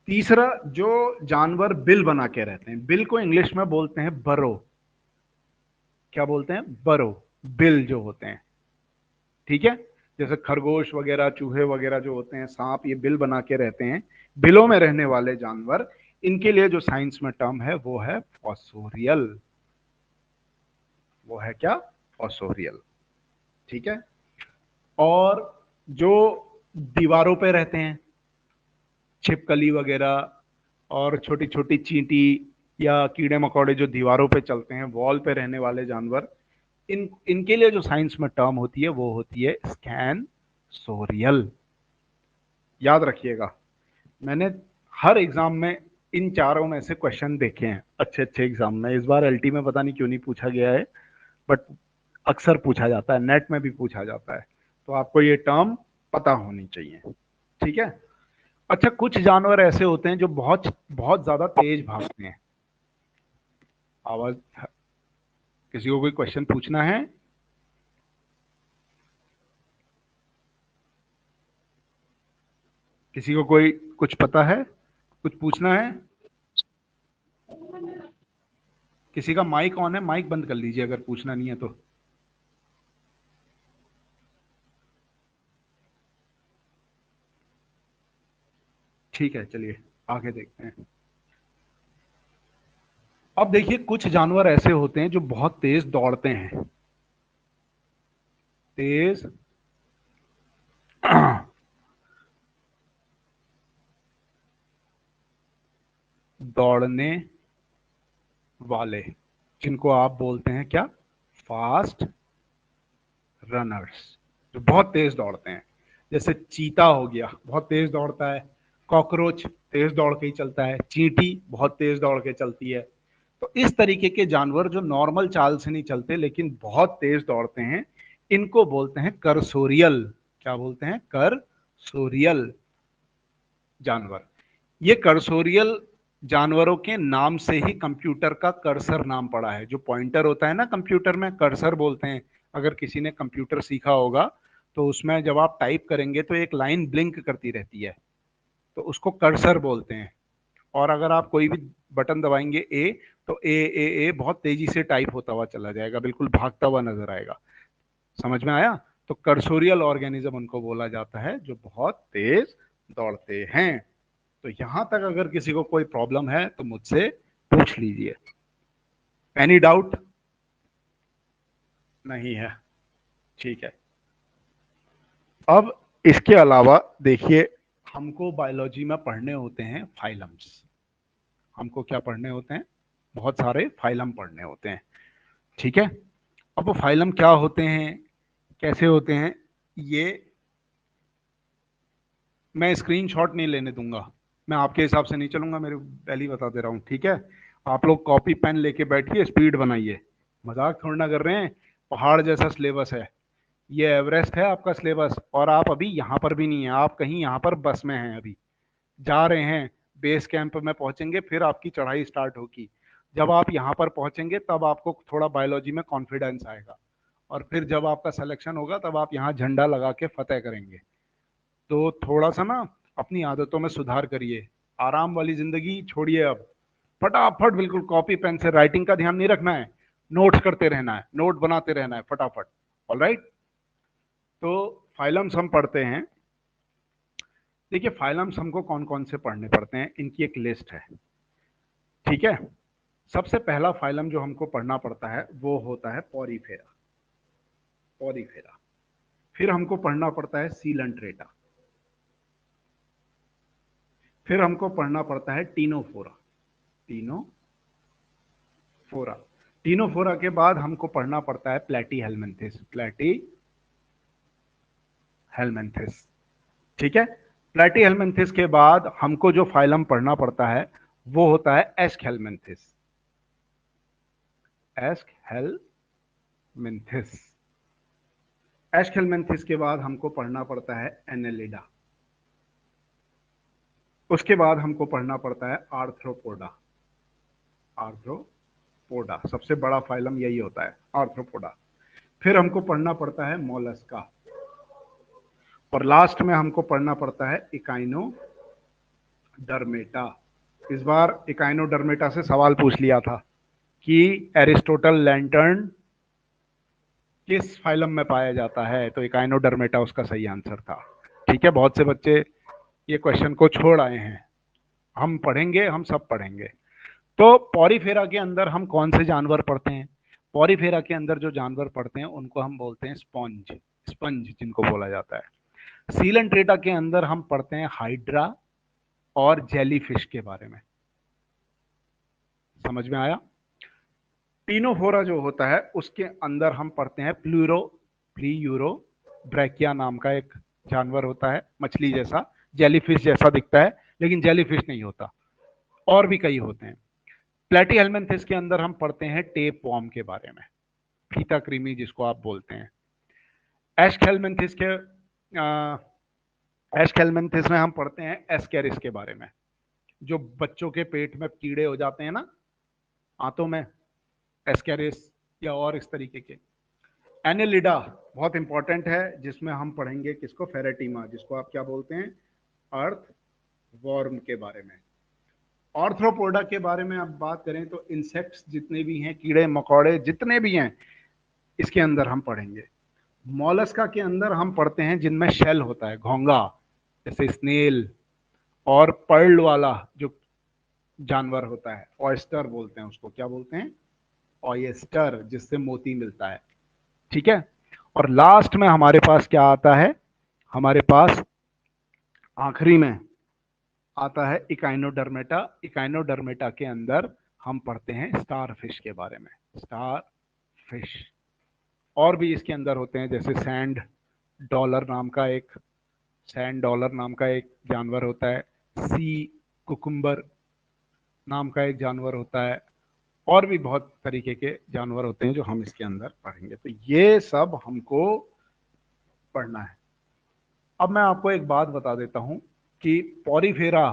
तीसरा, जो जानवर बिल बना के रहते हैं, बिल को इंग्लिश में बोलते हैं बरो। क्या बोलते हैं, बरो, बिल जो होते हैं, ठीक है। जैसे खरगोश वगैरह, चूहे वगैरह जो होते हैं, सांप, ये बिल बना के रहते हैं, बिलों में रहने वाले जानवर, इनके लिए जो साइंस में टर्म है वो है फॉस्सोरियल। वो है क्या, फॉस्सोरियल, ठीक है। और जो दीवारों पे रहते हैं, छिपकली वगैरह और छोटी छोटी चींटी या कीड़े मकोड़े जो दीवारों पे चलते हैं, वॉल पे रहने वाले जानवर, इनके लिए जो साइंस में टर्म होती है वो होती है स्कैनसोरियल। याद रखिएगा, मैंने हर एग्जाम में इन चारों में से क्वेश्चन देखे हैं, अच्छे अच्छे एग्जाम में। इस बार एलटी में पता नहीं क्यों नहीं पूछा गया है, बट अक्सर पूछा जाता है, नेट में भी पूछा जाता है, तो आपको ये टर्म पता होनी चाहिए, ठीक है। अच्छा, कुछ जानवर ऐसे होते हैं जो बहुत बहुत ज्यादा तेज भागते हैं। आवाज, किसी को कोई क्वेश्चन पूछना है? किसी को कोई कुछ पता है, कुछ पूछना है? किसी का माइक ऑन है, माइक बंद कर लीजिए अगर पूछना नहीं है तो। ठीक है, चलिए आगे देखते हैं। अब देखिए, कुछ जानवर ऐसे होते हैं जो बहुत तेज दौड़ते हैं, तेज दौड़ने वाले, जिनको आप बोलते हैं क्या, फास्ट रनर्स, जो बहुत तेज दौड़ते हैं। जैसे चीता हो गया, बहुत तेज दौड़ता है। कॉकरोच तेज दौड़ के ही चलता है। चींटी बहुत तेज दौड़ के चलती है। तो इस तरीके के जानवर जो नॉर्मल चाल से नहीं चलते लेकिन बहुत तेज दौड़ते हैं, इनको बोलते हैं करसोरियल। क्या बोलते हैं, करसोरियल जानवर। ये कर्सोरियल जानवरों के नाम से ही कंप्यूटर का कर्सर नाम पड़ा है। जो पॉइंटर होता है ना कंप्यूटर में, कर्सर बोलते हैं। अगर किसी ने कंप्यूटर सीखा होगा तो उसमें जब आप टाइप करेंगे तो एक लाइन ब्लिंक करती रहती है, तो उसको कर्सर बोलते हैं। और अगर आप कोई भी बटन दबाएंगे ए, तो ए बहुत तेजी से टाइप होता हुआ चला जाएगा, बिल्कुल भागता हुआ नजर आएगा। समझ में आया? तो कर्सोरियल ऑर्गेनिज्म उनको बोला जाता है जो बहुत तेज दौड़ते हैं। तो यहां तक अगर किसी को कोई प्रॉब्लम है तो मुझसे पूछ लीजिए। Any doubt? नहीं है, ठीक है। अब इसके अलावा देखिए, हमको बायोलॉजी में पढ़ने होते हैं फाइलम्स। हमको क्या पढ़ने होते हैं, बहुत सारे फाइलम पढ़ने होते हैं, ठीक है। अब वो फाइलम क्या होते हैं, कैसे होते हैं, ये मैं स्क्रीनशॉट नहीं लेने दूंगा। मैं आपके हिसाब से नहीं चलूंगा, मेरे पहले ही बता दे रहा हूँ, ठीक है। आप लोग कॉपी पेन लेके बैठिए, स्पीड बनाइए। मजाक थोड़ा ना कर रहे हैं, पहाड़ जैसा सिलेबस है। ये एवरेस्ट है आपका सिलेबस, और आप अभी यहाँ पर भी नहीं है, आप कहीं यहाँ पर बस में हैं, अभी जा रहे हैं। बेस कैंप में पहुंचेंगे, फिर आपकी चढ़ाई स्टार्ट होगी। जब आप यहाँ पर पहुंचेंगे तब आपको थोड़ा बायोलॉजी में कॉन्फिडेंस आएगा, और फिर जब आपका सिलेक्शन होगा तब आप यहाँ झंडा लगा के फतेह करेंगे। तो थोड़ा सा ना अपनी आदतों में सुधार करिए, आराम वाली जिंदगी छोड़िए अब। फटाफट, बिल्कुल कॉपी पेन से, राइटिंग का ध्यान नहीं रखना है, नोट करते रहना है, नोट बनाते रहना है फटाफट। ऑलराइट, तो फाइलम्स हम पढ़ते हैं। देखिए, फाइलम्स हमको कौन कौन से पढ़ने पड़ते हैं, इनकी एक लिस्ट है, ठीक है। सबसे पहला फाइलम जो हमको पढ़ना पड़ता है वो होता है पॉरीफेरा। पॉरीफेरा। फिर हमको पढ़ना पड़ता है सीलंट्रेटा। फिर हमको पढ़ना पड़ता है टीनोफोरा। टीनोफोरा। टीनोफोरा के बाद हमको पढ़ना पड़ता है प्लेटी हेलमिंथिस। प्लेटी हेलमिंथिस, ठीक है। प्लेटी हेलमिंथिस के बाद हमको जो फाइलम पढ़ना पड़ता है वो होता है एस्कहेलमिंथिस। एस्कहेलमिंथिस। एस्कहेलमिंथिस के बाद हमको पढ़ना पड़ता है एनेलिडा। उसके बाद हमको पढ़ना पड़ता है आर्थ्रोपोडा। आर्थ्रोपोडा सबसे बड़ा फाइलम यही होता है, आर्थ्रोपोडा। फिर हमको पढ़ना पड़ता है मोलस्का। और लास्ट में हमको पढ़ना पड़ता है इकाइनोडर्मेटा। इस बार इकाइनोडर्मेटा से सवाल पूछ लिया था कि एरिस्टोटल लैंटर्न किस फाइलम में पाया जाता है, तो इकाइनोडर्मेटा उसका सही आंसर था। ठीक है, बहुत से बच्चे ये क्वेश्चन को छोड़ आए हैं, हम पढ़ेंगे, हम सब पढ़ेंगे। तो पॉरीफेरा के अंदर हम कौन से जानवर पढ़ते हैं? पॉरीफेरा के अंदर जो जानवर पढ़ते हैं उनको हम बोलते हैं स्पॉन्ज, स्पंज जिनको बोला जाता है। सीलेंट्रेटा के अंदर हम पढ़ते हैं हाइड्रा और जेलीफिश के बारे में। समझ में आया? टीनोफोरा जो होता है उसके अंदर हम पढ़ते हैं प्लीयूरो ब्रैकिया नाम का एक जानवर होता है, मछली जैसा, जेलीफिश जैसा दिखता है, लेकिन जेलीफिश नहीं होता, और भी कई होते हैं। प्लेटीहेल्मिन्थिस के अंदर हम पढ़ते हैं टेप वॉर्म के बारे में, फीता कृमि जिसको आप बोलते हैं। एस्केल्मेंथिस के एस्केल्मेंथिस में हम पढ़ते हैं एस्केरिस के बारे में, जो बच्चों के पेट में कीड़े हो जाते हैं ना आंतों में, एस्केरिस या और इस तरीके के। एनेलिडा बहुत इंपॉर्टेंट है, जिसमें हम पढ़ेंगे किसको? फेरेटिमा, जिसको आप क्या बोलते हैं? अर्थ वॉर्म के बारे में। ऑर्थ्रोपोडा के बारे में आप बात करें तो इंसेक्ट्स जितने भी हैं, कीड़े मकोड़े जितने भी हैं, इसके अंदर हम पढ़ेंगे। मॉलस्का के अंदर हम पढ़ते हैं जिनमें शेल होता है, घोंगा, जैसे स्नेल, और पर्ल वाला जो जानवर होता है, ऑयस्टर बोलते हैं उसको, क्या बोलते हैं? ऑयस्टर, जिससे मोती मिलता है। ठीक है, और लास्ट में हमारे पास क्या आता है? हमारे पास आखिरी में आता है इकाइनोडर्मेटा। इकाइनोडर्मेटा के अंदर हम पढ़ते हैं स्टार फिश के बारे में, स्टार फिश। और भी इसके अंदर होते हैं, जैसे सैंड डॉलर नाम का एक जानवर होता है, सी कुकुम्बर नाम का एक जानवर होता है, और भी बहुत तरीके के जानवर होते हैं जो हम इसके अंदर पढ़ेंगे। तो ये सब हमको पढ़ना है। अब मैं आपको एक बात बता देता हूं कि पॉरीफेरा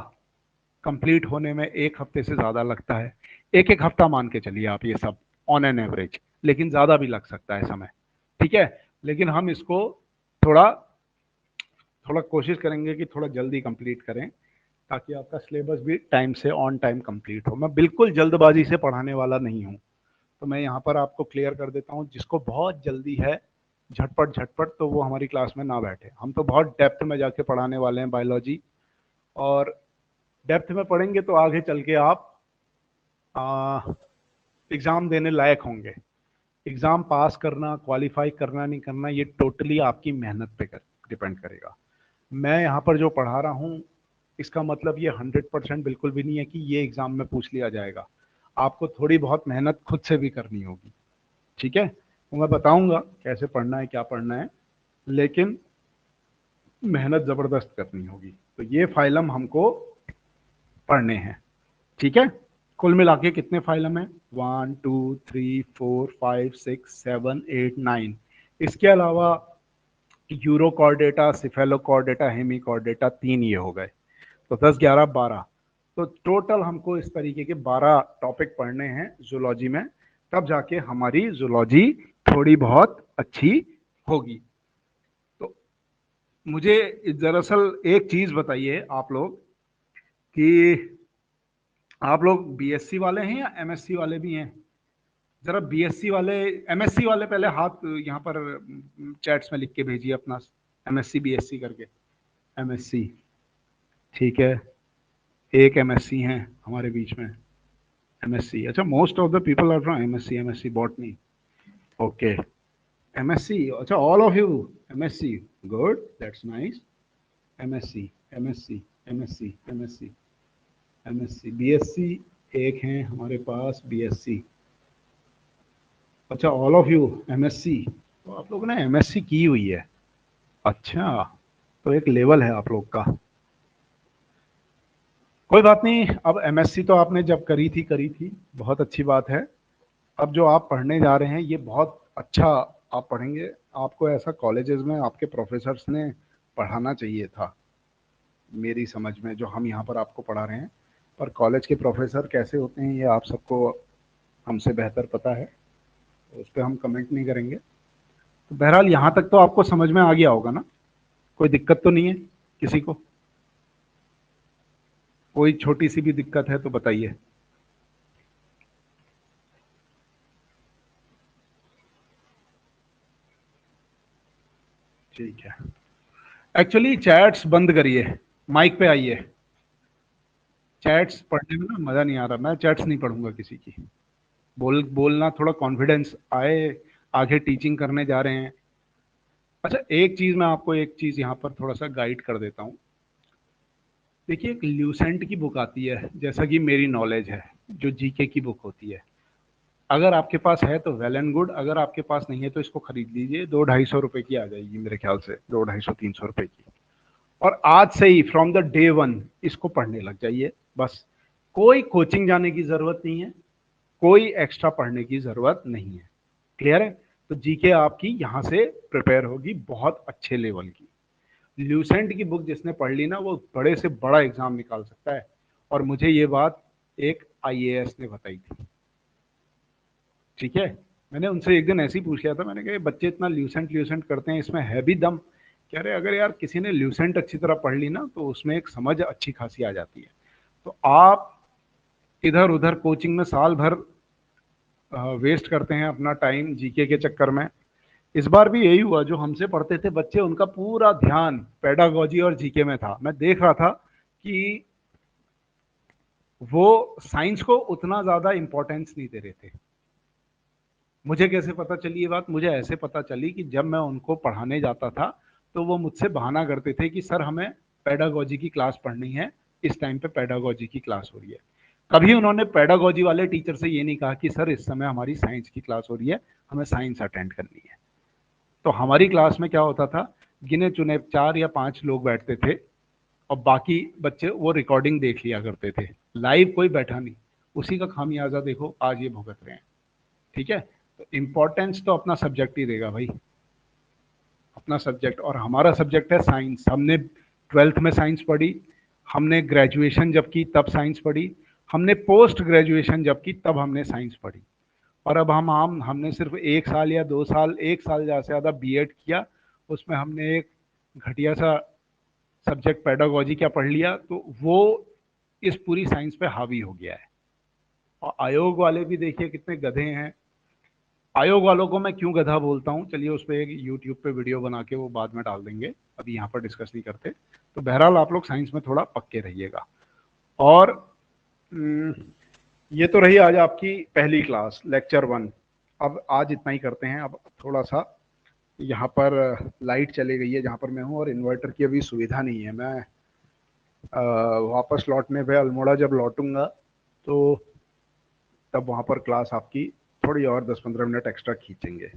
कंप्लीट होने में 1 हफ्ते से ज़्यादा लगता है। एक एक हफ्ता मान के चलिए आप, ये सब ऑन एन एवरेज, लेकिन ज़्यादा भी लग सकता है समय। ठीक है, लेकिन हम इसको थोड़ा थोड़ा कोशिश करेंगे कि थोड़ा जल्दी कंप्लीट करें, ताकि आपका सिलेबस भी टाइम से ऑन टाइम कंप्लीट हो। मैं बिल्कुल जल्दबाजी से पढ़ाने वाला नहीं हूँ, तो मैं यहाँ पर आपको क्लियर कर देता हूँ, जिसको बहुत जल्दी है झटपट झटपट, तो वो हमारी क्लास में ना बैठे। हम तो बहुत डेप्थ में जाके पढ़ाने वाले हैं बायोलॉजी, और डेप्थ में पढ़ेंगे तो आगे चल के आप एग्ज़ाम देने लायक होंगे। एग्ज़ाम पास करना, क्वालिफाई करना नहीं करना, ये टोटली आपकी मेहनत पे डिपेंड करेगा। मैं यहाँ पर जो पढ़ा रहा हूँ, इसका मतलब ये 100% बिल्कुल भी नहीं है कि ये एग्ज़ाम में पूछ लिया जाएगा। आपको थोड़ी बहुत मेहनत खुद से भी करनी होगी। ठीक है, तो मैं बताऊंगा कैसे पढ़ना है, क्या पढ़ना है, लेकिन मेहनत ज़बरदस्त करनी होगी। तो ये फाइलम हमको पढ़ने हैं। ठीक है, कुल मिला के कितने फाइलम है? 1 2 3 4 5 6 7 8 9। इसके अलावा यूरोकॉर्डेटा, सिफेलोकॉर्डेटा, हेमिकॉर्डेटा, 3 ये हो गए, तो 10 11 12। तो टोटल हमको इस तरीके के 12 टॉपिक पढ़ने हैं जूलॉजी में, तब जाके हमारी जूलॉजी थोड़ी बहुत अच्छी होगी। तो मुझे दरअसल एक चीज बताइए आप लोग, कि आप लोग बीएससी वाले हैं या एमएससी वाले भी हैं? जरा बीएससी वाले, एमएससी वाले पहले हाथ यहाँ पर चैट्स में लिख के भेजिए अपना, एमएससी बीएससी करके। एमएससी, ठीक है, एक एमएससी हैं हमारे बीच में। एमएससी, अच्छा, most of the people are from MSc, MSc botany, okay. MSc, अच्छा, all of you MSc, good, that's nice. MSc, MSc, MSc, MSc, MSc, BSc एक हैं हमारे पास, बीएससी। अच्छा, ऑल ऑफ यू एमएससी, तो आप लोगों ने एमएससी की हुई है। अच्छा, तो एक लेवल है आप लोग का। कोई बात नहीं, अब एमएससी तो आपने जब करी थी, बहुत अच्छी बात है। अब जो आप पढ़ने जा रहे हैं ये बहुत अच्छा आप पढ़ेंगे। आपको ऐसा कॉलेजेस में आपके प्रोफेसर्स ने पढ़ाना चाहिए था, मेरी समझ में, जो हम यहाँ पर आपको पढ़ा रहे हैं। पर कॉलेज के प्रोफेसर कैसे होते हैं ये आप सबको हमसे बेहतर पता है, तो उस पर हम कमेंट नहीं करेंगे। तो बहरहाल यहाँ तक तो आपको समझ में आ गया होगा ना? कोई दिक्कत तो नहीं है किसी को? कोई छोटी सी भी दिक्कत है तो बताइए। ठीक है। एक्चुअली चैट्स बंद करिए, माइक पे आइए। चैट्स पढ़ने में ना मज़ा नहीं आ रहा, मैं चैट्स नहीं पढ़ूंगा किसी की। बोलना थोड़ा कॉन्फिडेंस आए, आगे टीचिंग करने जा रहे हैं। अच्छा, एक चीज़ मैं आपको एक चीज़ यहाँ पर थोड़ा सा गाइड कर देता हूँ। देखिए, एक ल्यूसेंट की बुक आती है, जैसा कि मेरी नॉलेज है, जो जीके की बुक होती है। अगर आपके पास है तो वेल एंड गुड, अगर आपके पास नहीं है तो इसको खरीद लीजिए, 200-250 रुपए की आ जाएगी मेरे ख्याल से, 200-250-300 रुपए की। और आज से ही फ्रॉम द डे वन इसको पढ़ने लग जाइए बस। कोई कोचिंग जाने की जरूरत नहीं है, कोई एक्स्ट्रा पढ़ने की जरूरत नहीं है। क्लियर है? तो जीके आपकी यहाँ से प्रिपेयर होगी बहुत अच्छे लेवल की। ल्यूसेंट की बुक जिसने पढ़ ली ना, वो बड़े से बड़ा एग्जाम निकाल सकता है। और मुझे ये बात एक आईएएस ने बताई थी। ठीक है, मैंने उनसे एक दिन ऐसे ही पूछ लिया था, मैंने कहा बच्चे इतना ल्यूसेंट ल्यूसेंट करते हैं, इसमें है भी दम? कह रहे अगर यार किसी ने ल्यूसेंट अच्छी तरह पढ़ ली ना, तो उसमें एक समझ अच्छी खासी आ जाती है। तो आप इधर उधर कोचिंग में साल भर वेस्ट करते हैं अपना टाइम जीके के चक्कर में। इस बार भी यही हुआ, जो हमसे पढ़ते थे बच्चे, उनका पूरा ध्यान पेडागोजी और जीके में था। मैं देख रहा था कि वो साइंस को उतना ज्यादा इंपॉर्टेंस नहीं दे रहे थे। मुझे कैसे पता चली ये बात? मुझे ऐसे पता चली कि जब मैं उनको पढ़ाने जाता था तो वो मुझसे बहाना करते थे कि सर हमें पेडागोजी की क्लास पढ़नी है, इस टाइम पे पेडागोजी की क्लास हो रही है। कभी उन्होंने पेडागोजी वाले टीचर से ये नहीं कहा कि सर इस समय हमारी साइंस की क्लास हो रही है, हमें साइंस अटेंड करनी है। तो हमारी क्लास में क्या होता था, गिने चुने 4 या 5 लोग बैठते थे और बाकी बच्चे वो रिकॉर्डिंग देख लिया करते थे। लाइव कोई बैठा नहीं। उसी का खामियाजा देखो आज ये भुगत रहे हैं। ठीक है, तो इम्पोर्टेंस तो अपना सब्जेक्ट ही देगा भाई, अपना सब्जेक्ट। और हमारा सब्जेक्ट है साइंस। हमने 12th में साइंस पढ़ी, हमने ग्रेजुएशन जब की तब साइंस पढ़ी, हमने पोस्ट ग्रेजुएशन जब की तब हमने साइंस पढ़ी। और अब हमने सिर्फ 1 साल या 2 साल, 1 साल ज़्यादा से ज़्यादा बीएड किया, उसमें हमने एक घटिया सा सब्जेक्ट पेडागोजी क्या पढ़ लिया, तो वो इस पूरी साइंस पे हावी हो गया है। और आयोग वाले भी देखिए कितने गधे हैं। आयोग वालों को मैं क्यों गधा बोलता हूँ, चलिए उस पर एक यूट्यूब पे वीडियो बना के वो बाद में डाल देंगे, अभी यहाँ पर डिस्कस नहीं करते। तो बहरहाल आप लोग साइंस में थोड़ा पक्के रहिएगा। और ये तो रही आज आपकी पहली क्लास, लेक्चर 1। अब आज इतना ही करते हैं। अब थोड़ा सा यहाँ पर लाइट चली गई है जहाँ पर मैं हूँ, और इन्वर्टर की अभी सुविधा नहीं है। मैं वापस लौटने पे अल्मोड़ा जब लौटूंगा तो तब वहाँ पर क्लास आपकी थोड़ी और 10-15 मिनट एक्स्ट्रा खींचेंगे।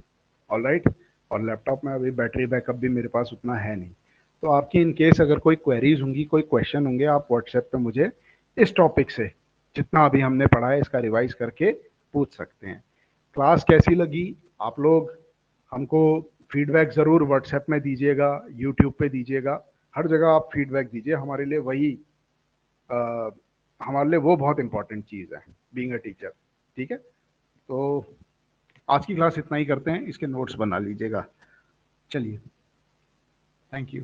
All right. और लैपटॉप में अभी बैटरी बैकअप भी मेरे पास उतना है नहीं। तो आपकी इन केस अगर कोई क्वेरीज होंगी, कोई क्वेश्चन होंगे, आप व्हाट्सएप पे मुझे इस टॉपिक से जितना अभी हमने पढ़ा है इसका रिवाइज करके पूछ सकते हैं। क्लास कैसी लगी आप लोग हमको फीडबैक ज़रूर व्हाट्सएप में दीजिएगा, यूट्यूब पे दीजिएगा, हर जगह आप फीडबैक दीजिए। हमारे लिए वही हमारे लिए वो बहुत इंपॉर्टेंट चीज़ है, बीइंग अ टीचर। ठीक है, तो आज की क्लास इतना ही करते हैं, इसके नोट्स बना लीजिएगा। चलिए, थैंक यू।